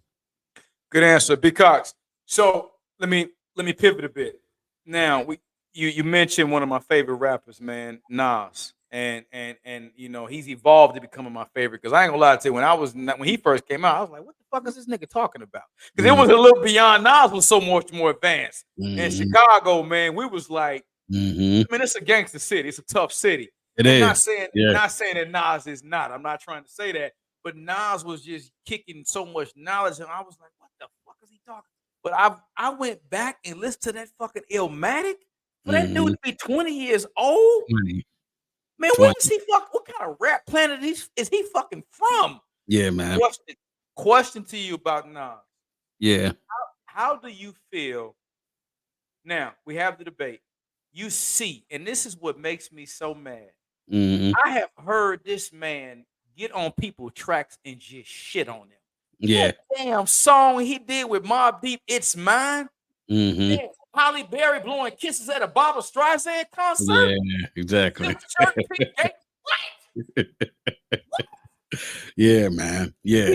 good answer, B.Cox. So let me pivot a bit. Now you mentioned one of my favorite rappers, man, Nas, and you know, he's evolved to becoming my favorite, because I ain't gonna lie to you, when he first came out, I was like, what the fuck is this nigga talking about? Because it was a little beyond. Nas was so much more advanced. In Chicago, man, we was like, I mean, it's a gangster city, it's a tough city. It is. Not saying that Nas is not. I'm not trying to say that, but Nas was just kicking so much knowledge, and I was like, what the fuck is he talking? But I went back and listened to that fucking Illmatic. For that dude to be 20 years old, man, where is he what kind of rap planet is he fucking from? Yeah, man. Question to you about Nas. Yeah. How do you feel? Now, we have the debate. You see, and this is what makes me so mad. I have heard this man get on people's tracks and just shit on them. Yeah. That damn song he did with Mobb Deep, It's Mine. Man, Holly Berry blowing kisses at a Barbra Streisand concert. Yeah, exactly. Yeah, man. Yeah.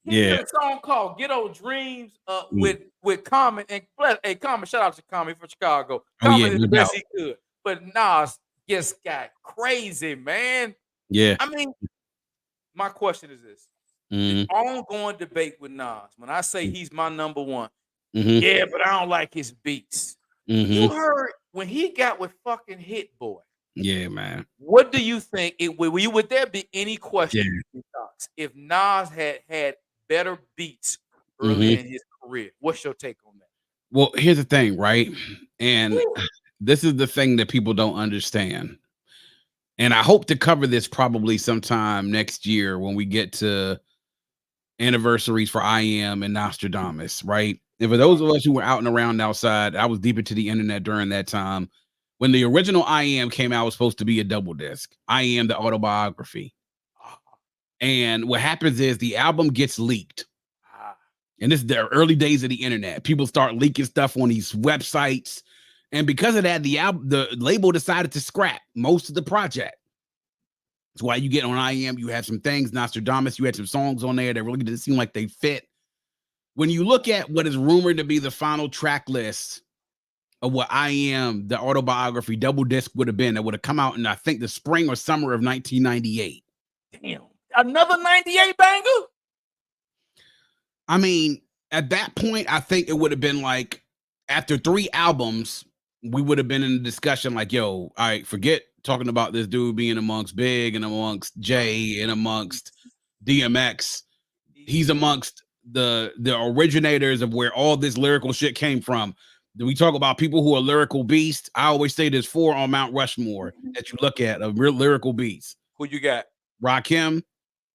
He did a song called Ghetto Dreams with Common, and hey, Common, shout out to Common from Chicago. Common is the best he could. But Nas just got crazy, man. Yeah. I mean, my question is this. The ongoing debate with Nas, when I say he's my number one, yeah, but I don't like his beats. You heard when he got with fucking Hit Boy. Yeah, man. What do you think? Would there be any question if Nas had better beats early in his career? What's your take on that? Well, here's the thing, right? And this is the thing that people don't understand. And I hope to cover this probably sometime next year when we get to anniversaries for I Am and Nostradamus, right? And for those of us who were out and around outside, I was deep into the internet during that time. When the original I Am came out, it was supposed to be a double disc. I Am the autobiography. And what happens is the album gets leaked. And this is the early days of the internet. People start leaking stuff on these websites. And because of that, the label decided to scrap most of the project. That's why you get on IM, you have some things, Nostradamus, you had some songs on there that really didn't seem like they fit. When you look at what is rumored to be the final track list of what IM, the autobiography double disc would have been, that would have come out in, I think, the spring or summer of 1998. Damn, another 98 banger? I mean, at that point, I think it would have been like, after 3 albums, we would have been in a discussion like, yo, all right, forget talking about this dude being amongst Big and amongst Jay and amongst DMX. He's amongst the originators of where all this lyrical shit came from. We talk about people who are lyrical beasts. I always say there's 4 on Mount Rushmore that you look at of real lyrical beasts. Who you got? Rakim,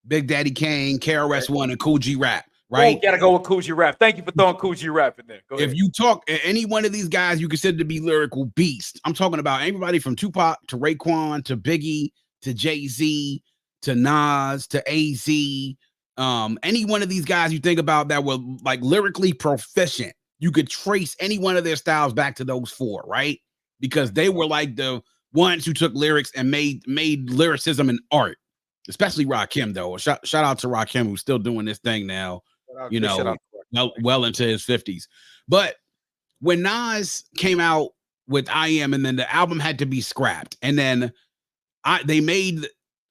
Big Daddy Kane, KRS-One, and Kool G Rap. Right? Oh, gotta go with Kool G Rap. Thank you for throwing Kool G Rap in there. Go ahead. If you talk any one of these guys, you consider to be lyrical beasts. I'm talking about everybody from Tupac to Raekwon to Biggie to Jay-Z to Nas to AZ. Any one of these guys you think about that were like lyrically proficient, you could trace any one of their styles back to those 4, right? Because they were like the ones who took lyrics and made lyricism an art. Especially Rakim, though. Shout out to Rakim, who's still doing this thing now. You know, well into his 50s. But when Nas came out with IM, and then the album had to be scrapped, and then they made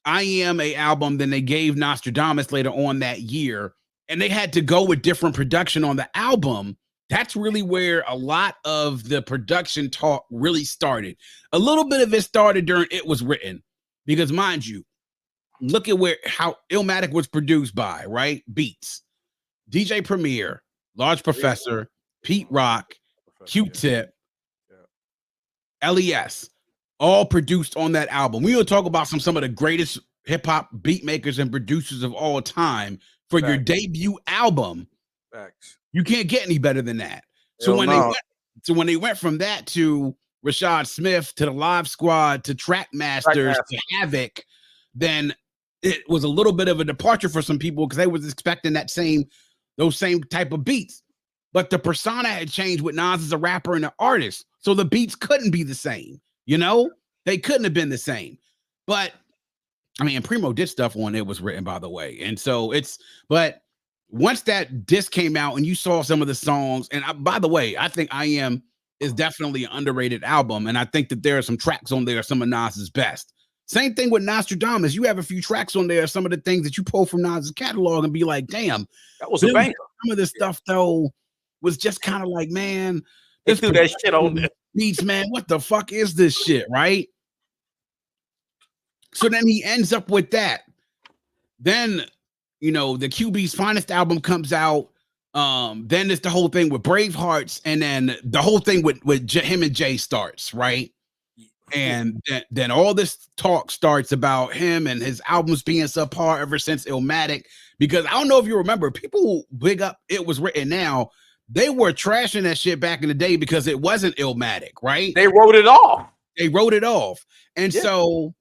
IM a album, then they gave Nostradamus later on that year, and they had to go with different production on the album. That's really where a lot of the production talk really started. A little bit of it started during It Was Written, because mind you, look at how Illmatic was produced by, right? Beats. DJ Premier, Large Professor, Pete Rock, Q-Tip, LES, all produced on that album. We will talk about some of the greatest hip-hop beat makers and producers of all time for your debut album. You can't get any better than that. So when they went from that to Rashad Smith to the Live Squad to Trackmasters to Havoc, then it was a little bit of a departure for some people because they was expecting those same type of beats. But the persona had changed with Nas as a rapper and an artist. So the beats couldn't be the same. You know, they couldn't have been the same. But I mean, Primo did stuff on It Was Written, by the way. And so but once that disc came out and you saw some of the songs, and by the way, I think IM is definitely an underrated album. And I think that there are some tracks on there, some of Nas's best. Same thing with Nostradamus. You have a few tracks on there, some of the things that you pull from Nas's catalog and be like, damn, that was a banger. Some of this stuff, though, was just kind of like, man, they threw that shit on there. Beats, man, what the fuck is this shit, right? So then he ends up with that. Then, you know, the QB's Finest album comes out. Then it's the whole thing with Bravehearts, and then the whole thing with him and Jay starts, right? And then all this talk starts about him and his albums being subpar ever since Illmatic. Because I don't know if you remember, people big up It Was Written now. They were trashing that shit back in the day because it wasn't Illmatic, right? They wrote it off. And so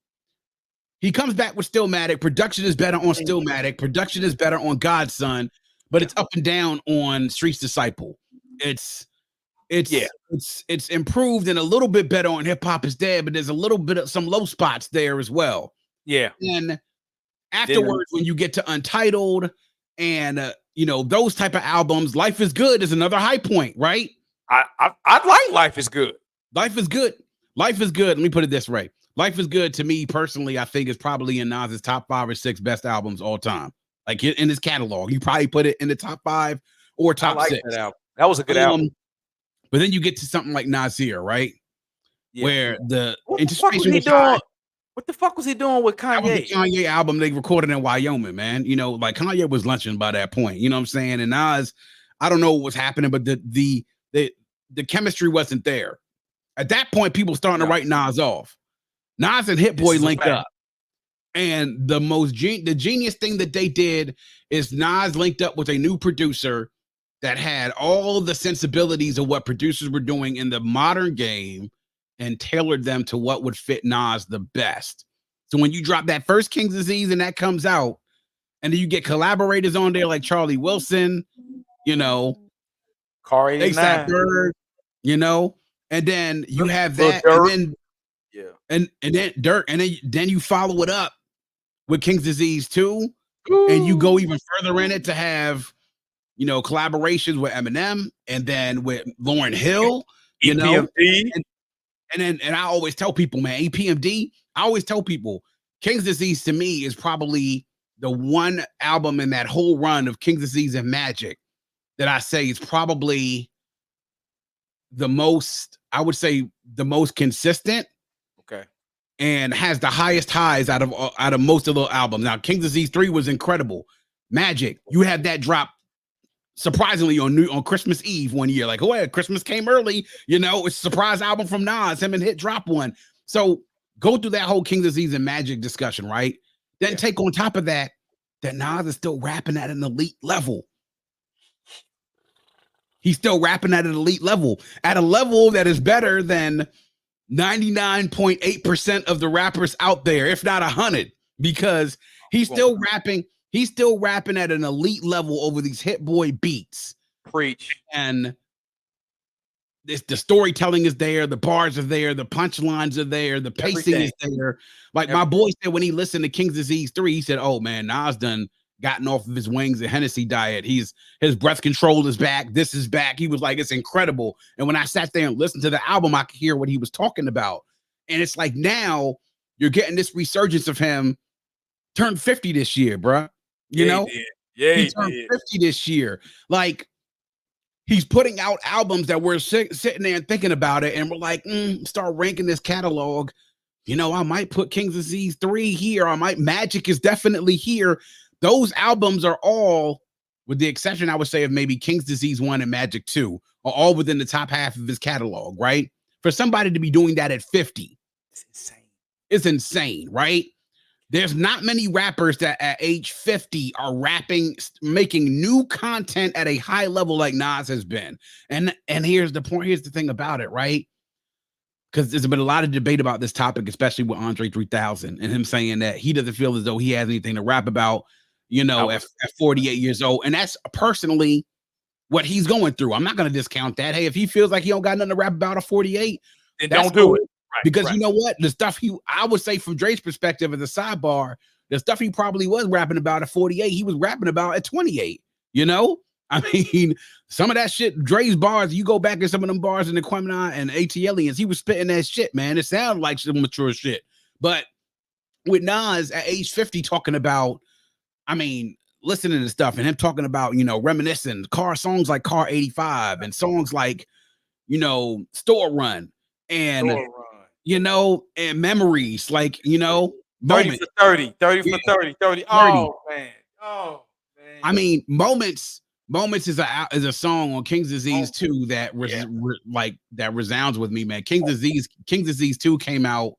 he comes back with Stillmatic. Production is better on Stillmatic. Production is better on Godson, but it's up and down on Street's Disciple. It's improved and a little bit better on Hip Hop Is Dead, but there's a little bit of some low spots there as well. Yeah. And afterwards, when you get to Untitled and you know, those type of albums, Life Is Good is another high point, right? I like Life Is Good. Life is good. Life is good. Let me put it this way. Life is Good to me personally, I think is probably in Nas's top 5 or 6 best albums all time. Like in his catalog, you probably put it in the top 5 or top 6. That album. That was a good album. But then you get to something like Nasir, right? Yeah. Where the anticipation was high. What the fuck was he doing with Kanye? That was the Kanye album they recorded in Wyoming, man. You know, like Kanye was lunching by that point. You know what I'm saying? And Nas, I don't know what was happening, but the chemistry wasn't there. At that point, people starting to write Nas off. Nas and Hit Boy linked up. And the genius thing that they did is Nas linked up with a new producer that had all the sensibilities of what producers were doing in the modern game and tailored them to what would fit Nas the best. So when you drop that first King's Disease and that comes out, And then you get collaborators on there like Charlie Wilson, you know, Car ASAP 89. Bird, you know, and then you have Lil that, Durk. Yeah. and then Dirk, and then you follow it up with King's Disease 2, and you go even further in it to have, you know, collaborations with Eminem and then with Lauryn Hill, you know, EPMD. and I always tell people, man, EPMD, I always tell people, King's Disease to me is probably the one album in that whole run of King's Disease and Magic that I say is probably the most, I would say, the most consistent. Okay. And has the highest highs out of most of the albums. Now, King's Disease 3 was incredible. Magic, you had that drop surprisingly on Christmas Eve one year. Like, oh yeah, Christmas came early. You know, it's a surprise album from Nas. Him and Hit drop one. So go through that whole King's Disease and Magic discussion, right? Then take on top of that Nas is still rapping at an elite level. He's still rapping at an elite level, at a level that is better than 99.8% of the rappers out there, if not 100, because he's still rapping. He's still rapping at an elite level over these Hit Boy beats. Preach. And the storytelling is there, the bars are there, the punchlines are there, the pacing is there. Like my boy said when he listened to King's Disease 3, he said, "Oh man, Nas done gotten off of his wings and Hennessy diet. His breath control is back. This is back." He was like, "It's incredible." And when I sat there and listened to the album, I could hear what he was talking about. And it's like now you're getting this resurgence of him. Turned 50 this year, bro. You know, he turned 50 this year. Like he's putting out albums that we're sitting there and thinking about it, and we're like, start ranking this catalog. You know, I might put King's Disease 3 here. I might Magic is definitely here. Those albums are all, with the exception, I would say, of maybe King's Disease 1 and Magic 2, are all within the top half of his catalog, right? For somebody to be doing that at 50, it's insane. It's insane, right? There's not many rappers that at age 50 are rapping, making new content at a high level like Nas has been. And here's the point. Here's the thing about it, right? Because there's been a lot of debate about this topic, especially with Andre 3000 and him saying that he doesn't feel as though he has anything to rap about, you know, at 48 years old. And that's personally what he's going through. I'm not going to discount that. Hey, if he feels like he don't got nothing to rap about at 48, then don't do it. Right, because you know what? The stuff I would say from Dre's perspective as a sidebar, the stuff he probably was rapping about at 48, he was rapping about at 28, you know? I mean, some of that shit, Dre's bars, you go back in some of them bars in the Quemini and ATLians, he was spitting that shit, man. It sounded like some mature shit. But with Nas at age 50 talking about, I mean, listening to stuff and him talking about, you know, reminiscing songs like Car 85 and songs like, you know, Store Run and you know, and memories, like, you know, 30 for 30, 30 for 30, 30. Oh, man. Oh, man. I mean, Moments is a song on King's Disease 2 that that resounds with me, man. King's Disease 2 came out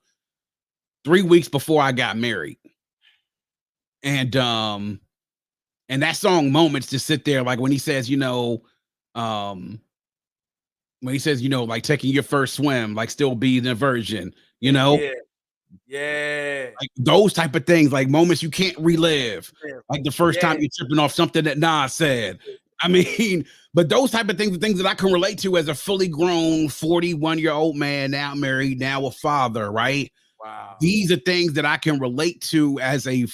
3 weeks before I got married. And that song Moments just sit there, like when he says, you know, like taking your first swim, like still being a virgin, you know? Yeah. Like those type of things, like moments you can't relive. Like the first time you're tripping off something that Nas said. I mean, but those type of things are things that I can relate to as a fully grown 41-year-old man, now married, now a father, right? Wow. These are things that I can relate to as a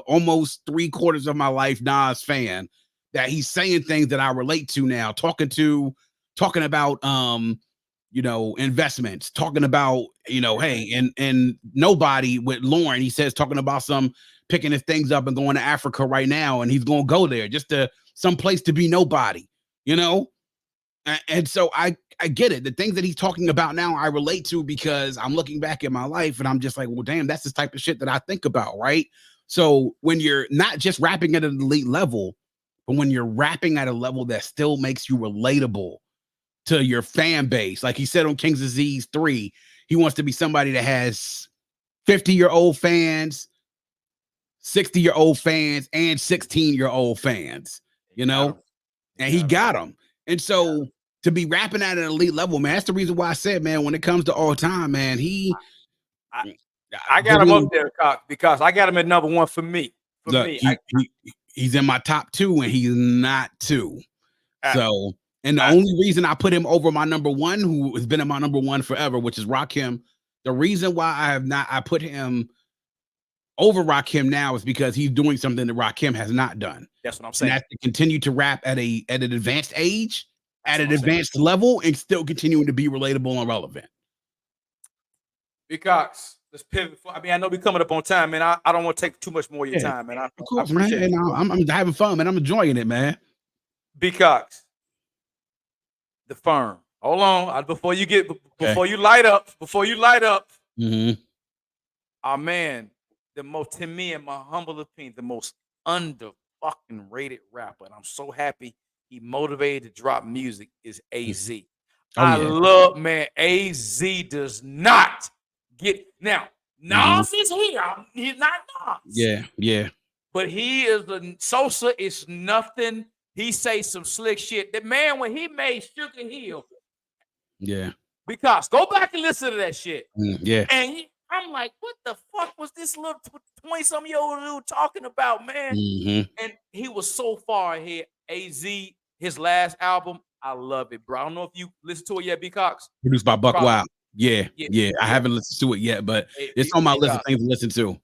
almost 3/4 of my life Nas fan, that he's saying things that I relate to now, talking about you know, investments, talking about, you know, hey, and Nobody with Lauren, he says, talking about picking his things up and going to Africa right now, and he's gonna go there just to some place to be nobody, you know. And so I get it. The things that he's talking about now I relate to, because I'm looking back at my life and I'm just like, well, damn, that's the type of shit that I think about, right? So when you're not just rapping at an elite level, but when you're rapping at a level that still makes you relatable to your fan base, like he said on King's Disease 3, he wants to be somebody that has 50-year-old fans, 60-year-old fans, and 16-year-old fans, you know, and he got them. And so to be rapping at an elite level, man, that's the reason why I said, man, when it comes to all time, man, I got him up there, Cox, because I got him at number one for me. For Look, me, he's in my top 2, and he's not 2. I, So, and the I only reason I put him over my number 1, who has been in my number 1 forever, which is Rakim, the reason why I put him over Rakim now is because he's doing something that Rakim has not done. that's what I'm And saying. that's to continue to rap at an advanced age, That's at what an I'm saying. advanced level, and still continuing to be relatable and relevant. B.Cox, let's pivot. I mean, I know we're coming up on time, man. I don't want to take too much more of your Yeah, time, man. I of course, man. appreciate And you. I'm having fun, man. I'm enjoying it, man. B.Cox, the firm. Hold on. Before you Okay. light up, Mm-hmm. our man, to me, in my humble opinion, the most under fucking rated rapper. And I'm so happy he motivated to drop music is AZ. Oh I yeah. love, man, AZ does not get now. Mm-hmm. Nas is here. He's not Nas. Yeah. Yeah. But he is Sosa is nothing. He say some slick shit. The man, when he made Sugar Hill, Yeah. because go back and listen to that shit. Yeah. And I'm like, what the fuck was this little 20-some-year-old dude talking about, man? Mm-hmm. And he was so far ahead. AZ, his last album, I love it, bro. I don't know if you listened to it yet, B.Cox. Produced by Buck Probably. Wild. Yeah. Yeah. I haven't listened to it yet, but it's on my list of B.Cox, things to listen to.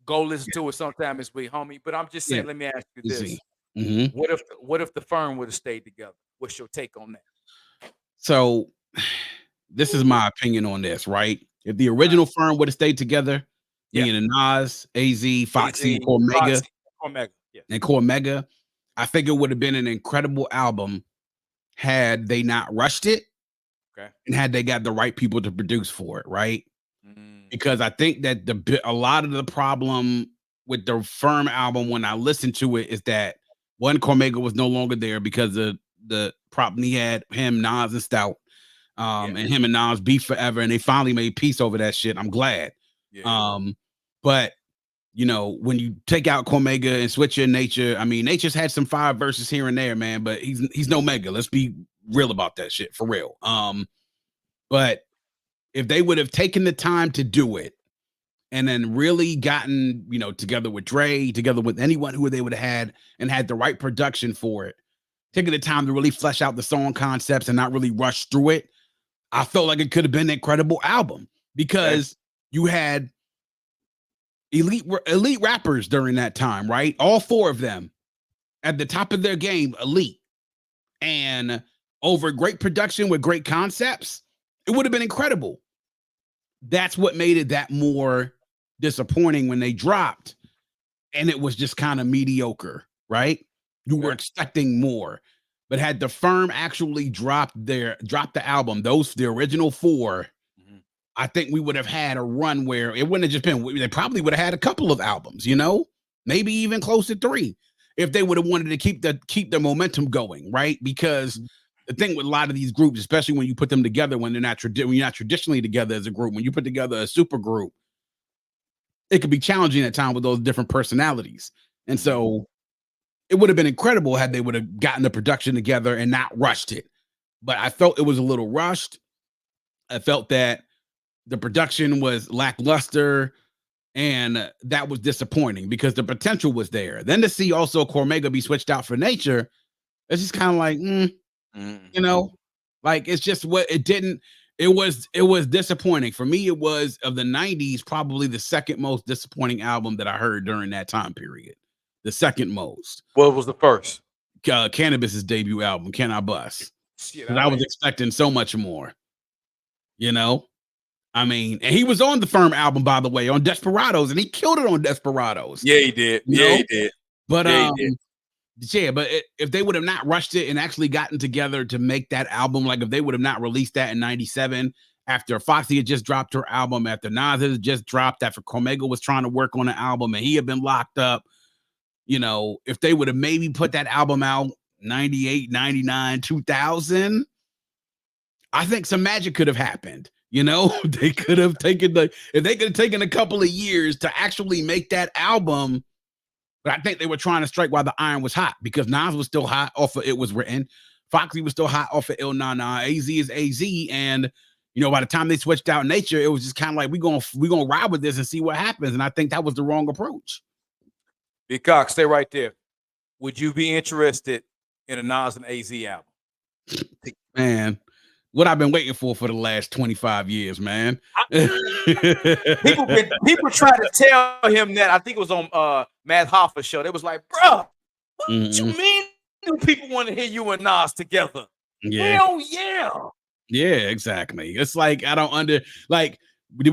go listen to it sometime this week, homie. But I'm just saying, Yeah. let me ask you Let's this. see. Mm-hmm. What if the firm would have stayed together? What's your take on that? So this is my opinion on this, right? If the original firm would have stayed together, Yeah. meaning Nas, AZ, Foxy, AZ, Cormega, yeah. and Cormega, I think it would have been an incredible album had they not rushed it. Okay. And had they got the right people to produce for it, right? Because I think that a lot of the problem with the firm album when I listened to it is that one, Cormega was no longer there because of the problem he had, him, Nas, and Stout. And him and Nas beef forever, and they finally made peace over that shit. I'm glad. Yeah. But you know, when you take out Cormega and switch in Nature, I mean, Nature's had some fire verses here and there, man, but he's no Mega. Let's be real about that shit for real. But if they would have taken the time to do it and then really gotten, you know, together with Dre, together with anyone who they would have had and had the right production for it, taking the time to really flesh out the song concepts and not really rush through it, I felt like it could have been an incredible album because you had elite rappers during that time, right? All 4 of them at the top of their game, elite, and over great production with great concepts. It would have been incredible. That's what made it that more disappointing when they dropped, and it was just kind of mediocre, right? You were expecting more, but had the firm actually dropped the album, the original 4, I think we would have had a run where it wouldn't have just been. They probably would have had a couple of albums, you know, maybe even close to 3, if they would have wanted to keep the momentum going, right? Because the thing with a lot of these groups, especially when you put them together, when you're not traditionally together as a group, when you put together a super group, it could be challenging at times with those different personalities. And so it would have been incredible had they would have gotten the production together and not rushed it. But I felt it was a little rushed. I felt that the production was lackluster, and that was disappointing because the potential was there. Then to see also Cormega be switched out for Nature, it's just kind of like, you know, like it's just what it didn't. It was disappointing for me. It was, of the 90s, probably the second most disappointing album that I heard during that time period. The second most. What was the first? Cannabis's debut album, Can I Bust? Shit, I was expecting so much more. You know, I mean, and he was on the firm album, by the way, on Desperados, and he killed it on Desperados. Yeah, he did. He did. But he did. but if they would have not rushed it and actually gotten together to make that album, like if they would have not released that in 97 after Foxy had just dropped her album, after Nas had just dropped, after Cormega was trying to work on an album and he had been locked up, you know, if they would have maybe put that album out 98, 99, 2000, I think some magic could have happened. You know, they could have taken if they could have taken a couple of years to actually make that album. But I think they were trying to strike while the iron was hot, because Nas was still hot off of It Was Written. Foxy was still hot off of Il Na Na. AZ is AZ. And, you know, by the time they switched out Nature, it was just kind of like, we're gonna ride with this and see what happens. And I think that was the wrong approach. B.Cox, stay right there. Would you be interested in a Nas and AZ album? Man, what I've been waiting for the last 25 years, man. People try to tell him that. I think it was on Matt Hoffa's show. They was like, bro, what you mean do people want to hear you and Nas together? Yeah. Hell yeah. Yeah, exactly. It's like I don't did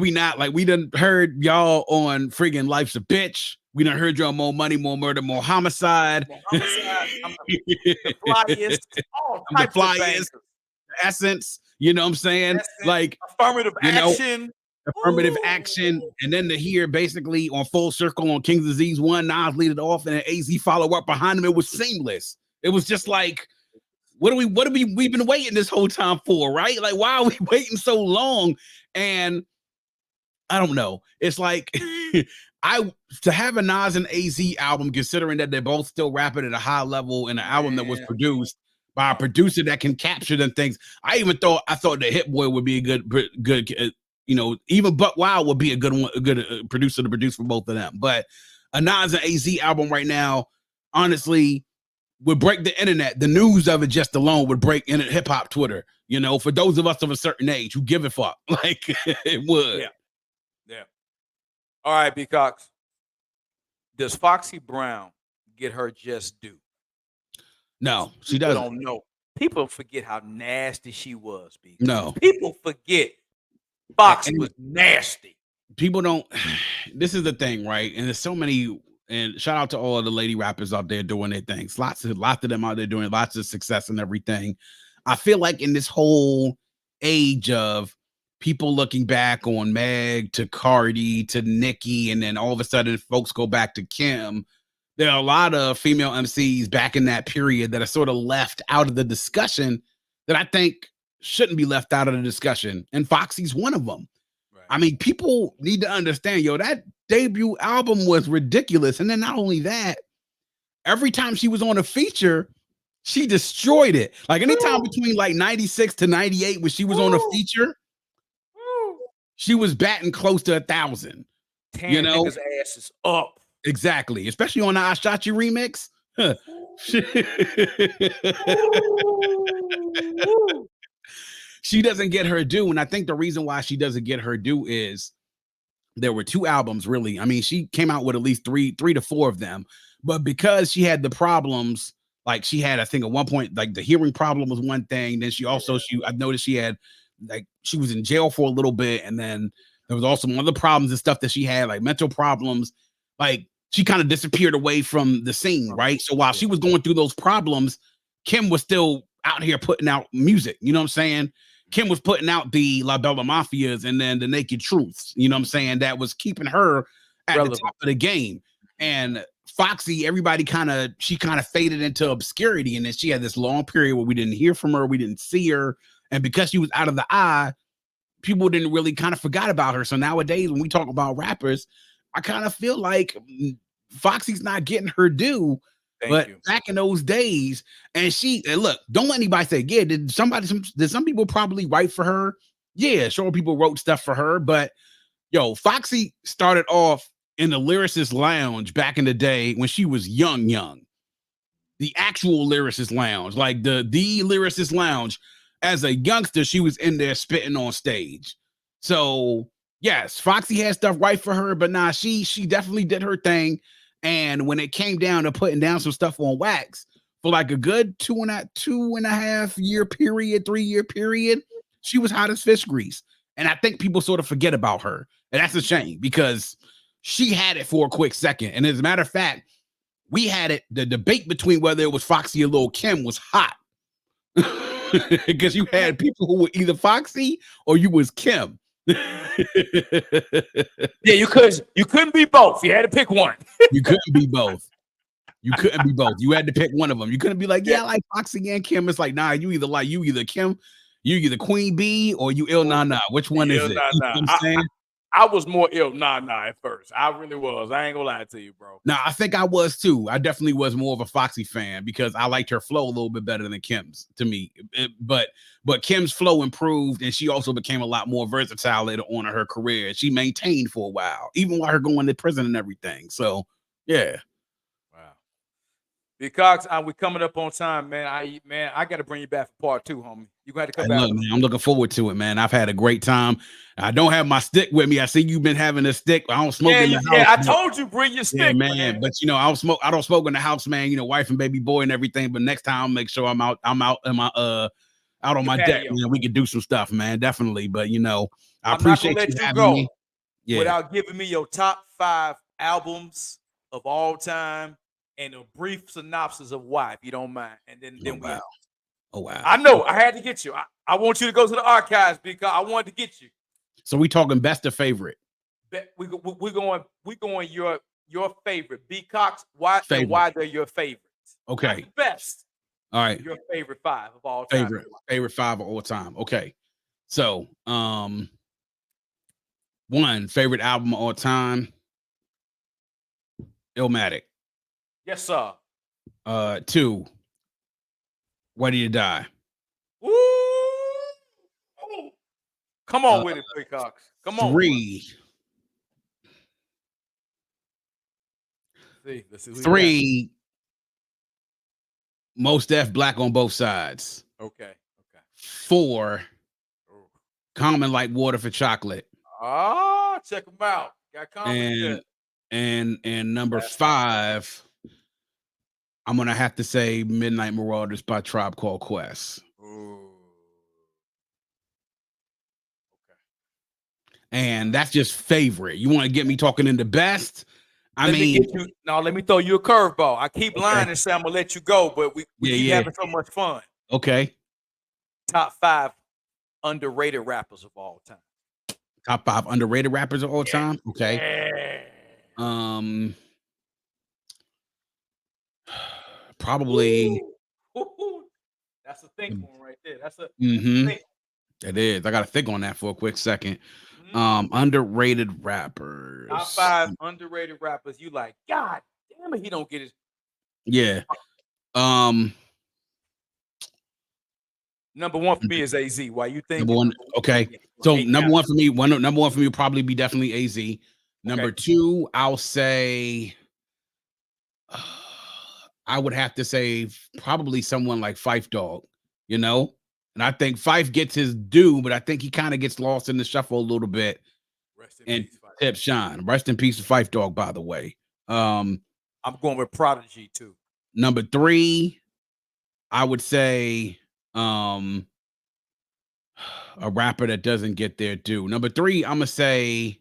we not we done heard y'all on friggin' Life's a Bitch. We done heard y'all More Money, More Murder, More Homicide. I'm the flyest. All types of bangers. Essence, you know what I'm saying? Essence, like affirmative action. Affirmative action, and then to hear basically on Full Circle on King's Disease 1, Nas lead it off, and an AZ follow up behind him. It was seamless. It was just like, we've been waiting this whole time for, right? Like, why are we waiting so long? And I don't know. It's like to have a Nas and AZ album, considering that they're both still rapping at a high level in an album that was produced by a producer that can capture them things. I thought that Hit Boy would be a good. Even Buck Wild would be a good one, a good producer to produce for both of them. But a Nas and AZ album right now, honestly, would break the internet. The news of it just alone would break hip hop Twitter. You know, for those of us of a certain age who give a fuck, like it would. Yeah. All right, B.Cox. Does Foxy Brown get her just due? No, she doesn't. Don't know. People forget how nasty she was. B.Cox. No, people forget. Foxy was nasty. People don't. This is the thing, right? And there's so many. And shout out to all of the lady rappers out there doing their things. Lots of them out there doing lots of success and everything. I feel like in this whole age of people looking back on Meg to Cardi to Nicki, and then all of a sudden folks go back to Kim. There are a lot of female MCs back in that period that are sort of left out of the discussion that I think shouldn't be left out of the discussion. And Foxy's one of them. Right. I mean, people need to understand, that debut album was ridiculous. And then not only that, every time she was on a feature, she destroyed it. Like anytime between like 96 to 98 when she was on a feature, she was batting close to 1,000. Niggas' asses up. Exactly. Especially on the I Shot You remix. She doesn't get her due. And I think the reason why she doesn't get her due is there were 2 albums, really. I mean, she came out with at least three to 4 of them. But because she had the problems, like she had, I think at one point, like the hearing problem was one thing. Then I noticed she had, like, she was in jail for a little bit. And then there was also one of the problems and stuff that she had, like mental problems. Like she kind of disappeared away from the scene, right? So while she was going through those problems, Kim was still out here putting out music. You know what I'm saying? Kim was putting out the La Bella Mafias and then the Naked Truths. You know what I'm saying? That was keeping her at the top of the game. And Foxy, everybody kind of faded into obscurity. And then she had this long period where we didn't hear from her. We didn't see her. And because she was out of the eye, people didn't really kind of forgot about her. So nowadays, when we talk about rappers, I kind of feel like Foxy's not getting her due. Back in those days, and look, don't let anybody say, yeah, did some people probably write for her? Yeah, sure, people wrote stuff for her, but Foxy started off in the Lyricist Lounge back in the day when she was young. The actual Lyricist Lounge, like the Lyricist Lounge. As a youngster, she was in there spitting on stage. So yes, Foxy had stuff right for her, but nah, she definitely did her thing. And when it came down to putting down some stuff on wax for like a good 2.5 year period, 3 year period, she was hot as fish grease. And I think people sort of forget about her. And that's a shame because she had it for a quick second. And as a matter of fact, we had it, the debate between whether it was Foxy or Lil' Kim was hot. Because you had people who were either Foxy or you was Kim. Yeah, you couldn't be both. You had to pick one. You couldn't be both. You had to pick one of them. You couldn't be like, yeah, I like Foxy and Kim. It's like, nah, you either Kim, you either Queen B or you Ill Nah Nah. Which one is it? Nah, nah. You know I'm saying? I was more Ill Nah Nah at first. I really was. I ain't gonna lie to you, bro. No, I think I was too. I definitely was more of a Foxy fan because I liked her flow a little bit better than Kim's to me. But Kim's flow improved and she also became a lot more versatile later on in her career. She maintained for a while, even while her going to prison and everything. So yeah. B.Cox, we coming up on time, man. I got to bring you back for part 2, homie. You gonna have to come back. Look, man, I'm looking forward to it, man. I've had a great time. I don't have my stick with me. I see you've been having a stick. I don't smoke in the house. Yeah, I told you bring your stick, man. But you know, I don't smoke in the house, man. You know, wife and baby boy and everything. But next time, I'll make sure I'm out in my out on my deck, man. We can do some stuff, man. Definitely. But you know, I appreciate you having me. Yeah. Without giving me your top 5 albums of all time and a brief synopsis of why, if you don't mind. And then wow. Oh wow. I know I had to get you. I want you to go to the archives because I wanted to get you. So we talking best or favorite? We going your favorite. B.Cox, why and why they're your favorites. Okay. Not the best. All right. Your favorite 5 of all time. Favorite 5 of all time. Okay. So, 1 favorite album of all time, Illmatic. Yes, sir. 2, Why Do You Die? Woo! Come on with it, B.Cox. Come on. 3. Let's see 3. Most Def, Black on Both Sides. Okay. 4. Common Like Water for Chocolate. Check them out. Got Common. And number 5, I'm gonna have to say Midnight Marauders by Tribe Called Quest. Ooh. Okay. And that's just favorite. You want to get me talking in the best? Let me throw you a curveball. I keep lying and say I'm gonna let you go, but we keep having so much fun. Okay. Top 5 underrated rappers of all time. Top 5 underrated rappers of all time. Okay. Yeah. Probably. That's a think one right there. That's a think. It is. I got to think on that for a quick second. Underrated rappers. Top 5 underrated rappers. You like, God damn it, he don't get his. Yeah. Number 1 for me is AZ. Why you think? Number 1. Okay. So number 1 for me, number 1 for me would probably be definitely AZ. Number 2, I'll say I would have to say probably someone like Phife Dawg, you know? And I think Phife gets his due, but I think he kind of gets lost in the shuffle a little bit. And Tip Shine. Rest in peace to Phife Dawg, by the way. I'm going with Prodigy too. Number 3, I would say a rapper that doesn't get their due. Number 3, I'm gonna say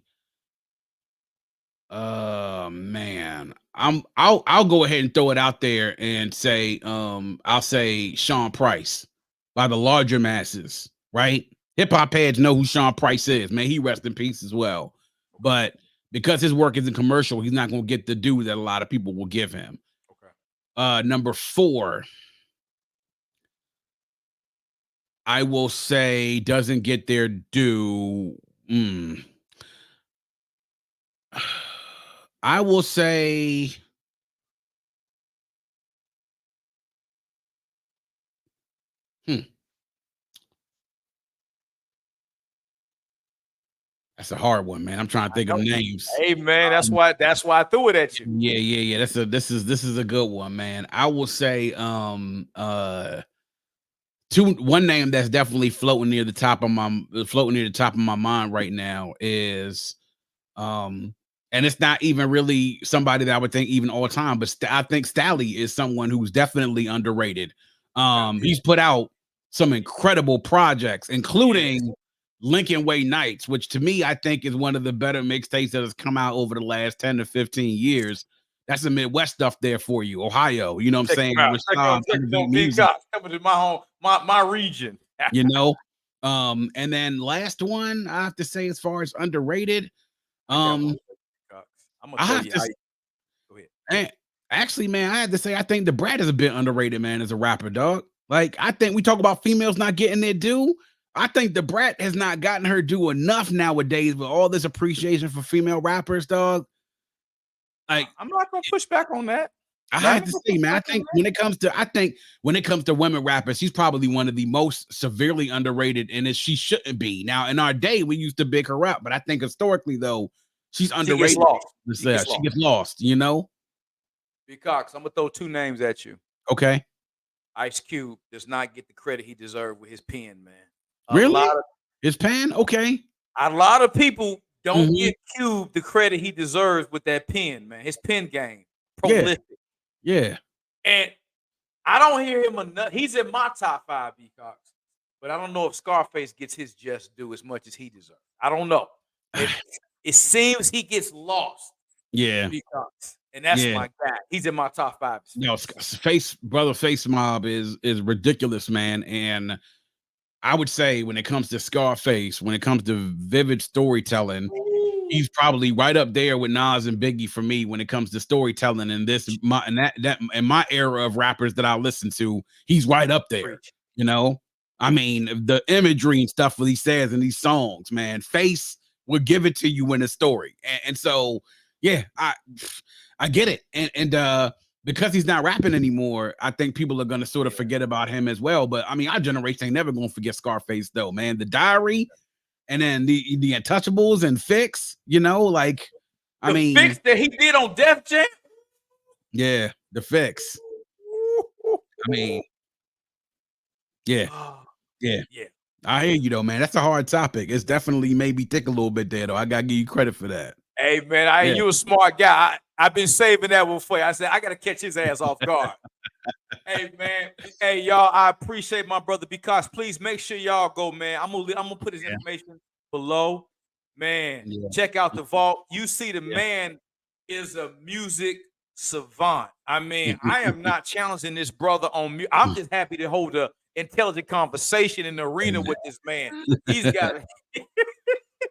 man, I'll go ahead and throw it out there and say I'll say Sean Price by the larger masses, right? Hip hop heads know who Sean Price is, man. He rest in peace as well. But because his work isn't commercial, he's not gonna get the due that a lot of people will give him. Okay. Number 4, I will say doesn't get their due. I will say that's a hard one, man. I'm trying to think of names. Hey, man, that's why I threw it at you. Yeah. This is a good one, man. I will say one name that's definitely floating near the top of my mind right now is and it's not even really somebody that I would think even all time, but I think Stally is someone who's definitely underrated. He's put out some incredible projects, including Lincoln Way Nights, which to me, I think is one of the better mixtapes that has come out over the last 10 to 15 years. That's the Midwest stuff there for you. Ohio, you know what I'm saying? Coming to my home, my region. You know? And then last one, I have to say, as far as underrated, I'm gonna tell you. Go ahead. Actually, man, I had to say I think the Brat is a bit underrated, man, as a rapper, dog. Like, I think we talk about females not getting their due. I think the Brat has not gotten her due enough nowadays with all this appreciation for female rappers, dog. Like, I'm not gonna push back on that. I have to say, man, I think when it comes to women rappers, she's probably one of the most severely underrated, and she shouldn't be. Now, in our day, we used to big her up, but I think historically, though, she's underrated. She gets lost, you know? B.Cox, I'm gonna throw two names at you. Okay. Ice Cube does not get the credit he deserved with his pen, man. Really? His pen? Okay. A lot of people don't Mhm. give Cube the credit he deserves with that pen, man. His pen game, Yeah. prolific. Yeah. And I don't hear him enough. He's in my top 5, B.Cox. But I don't know if Scarface gets his just due as much as he deserves. I don't know. It seems he gets lost, Yeah. B.Cox. And that's Yeah. my guy. He's in my top 5. No, Face Mob is ridiculous, man. And I would say when it comes to Scarface, when it comes to vivid storytelling, he's probably right up there with Nas and Biggie for me when it comes to storytelling. And that in my era of rappers that I listen to, he's right up there. Preach. You know, I mean, the imagery and stuff that he says in these songs, man, Face will give it to you in a story. And so, yeah, I get it. And because he's not rapping anymore, I think people are gonna sort of forget about him as well. But I mean, our generation ain't never gonna forget Scarface, though, man. The Diary, and then the Untouchables and Fix, you know, like I mean, Fix that he did on Def Jam. Yeah, the Fix. I mean, yeah, yeah. I hear you though, man. That's a hard topic. It's definitely made me think a little bit there, though. I gotta give you credit for that. Hey man, you a smart guy. I've been saving that one for you. I said I gotta catch his ass off guard. Hey man, hey y'all, I appreciate my brother because please make sure y'all go, man. I'm gonna put his information below. Man, check out the vault. You see, the man is a music savant. I mean, I am not challenging this brother on music. I'm just happy to hold a intelligent conversation in the arena with this man. He's got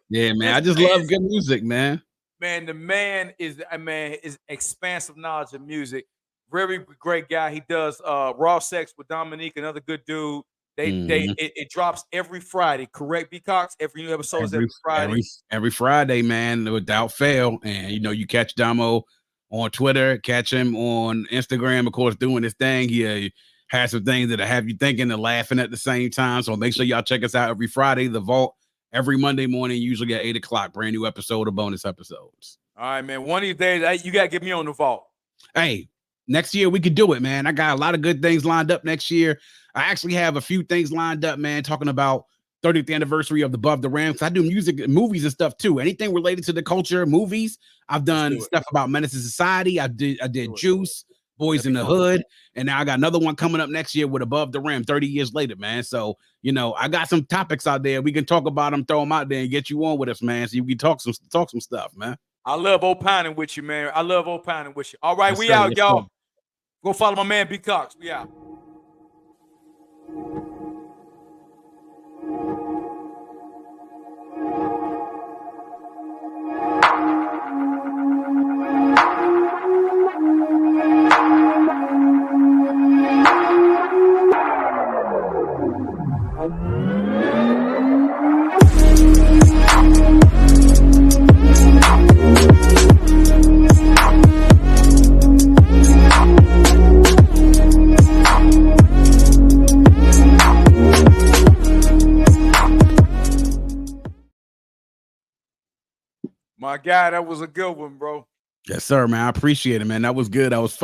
yeah, man. I just love good music, man. Man, the man is expansive knowledge of music. Very great guy. He does Raw Sex with Dominique, another good dude. It drops every Friday, correct, B.Cox? Every new episode is every Friday. Every Friday, man, without fail. And you know, you catch Damo on Twitter, catch him on Instagram, of course, doing his thing. He has some things that have you thinking and laughing at the same time. So make sure y'all check us out every Friday. The Vault every Monday morning, usually at 8 o'clock. Brand new episode or bonus episodes. All right, man. One of these days, you gotta get me on the Vault. Hey, next year we could do it, man. I got a lot of good things lined up next year. I actually have a few things lined up, man, talking about 30th anniversary of the Above the Rim. I do music, movies and stuff too. Anything related to the culture, movies. I've done stuff about Menace to Society. I did Juice, Boys in the Hood, and now I got another one coming up next year with Above the Rim 30 years later, man. So, you know, I got some topics out there. We can talk about them, throw them out there and get you on with us, man. So you can talk some stuff, man. I love opining with you, man. I love opining with you. All right, we out, y'all. Go follow my man B.Cox. We out. My guy, that was a good one, bro. Yes, sir, man. I appreciate it, man. That was good. That was fun.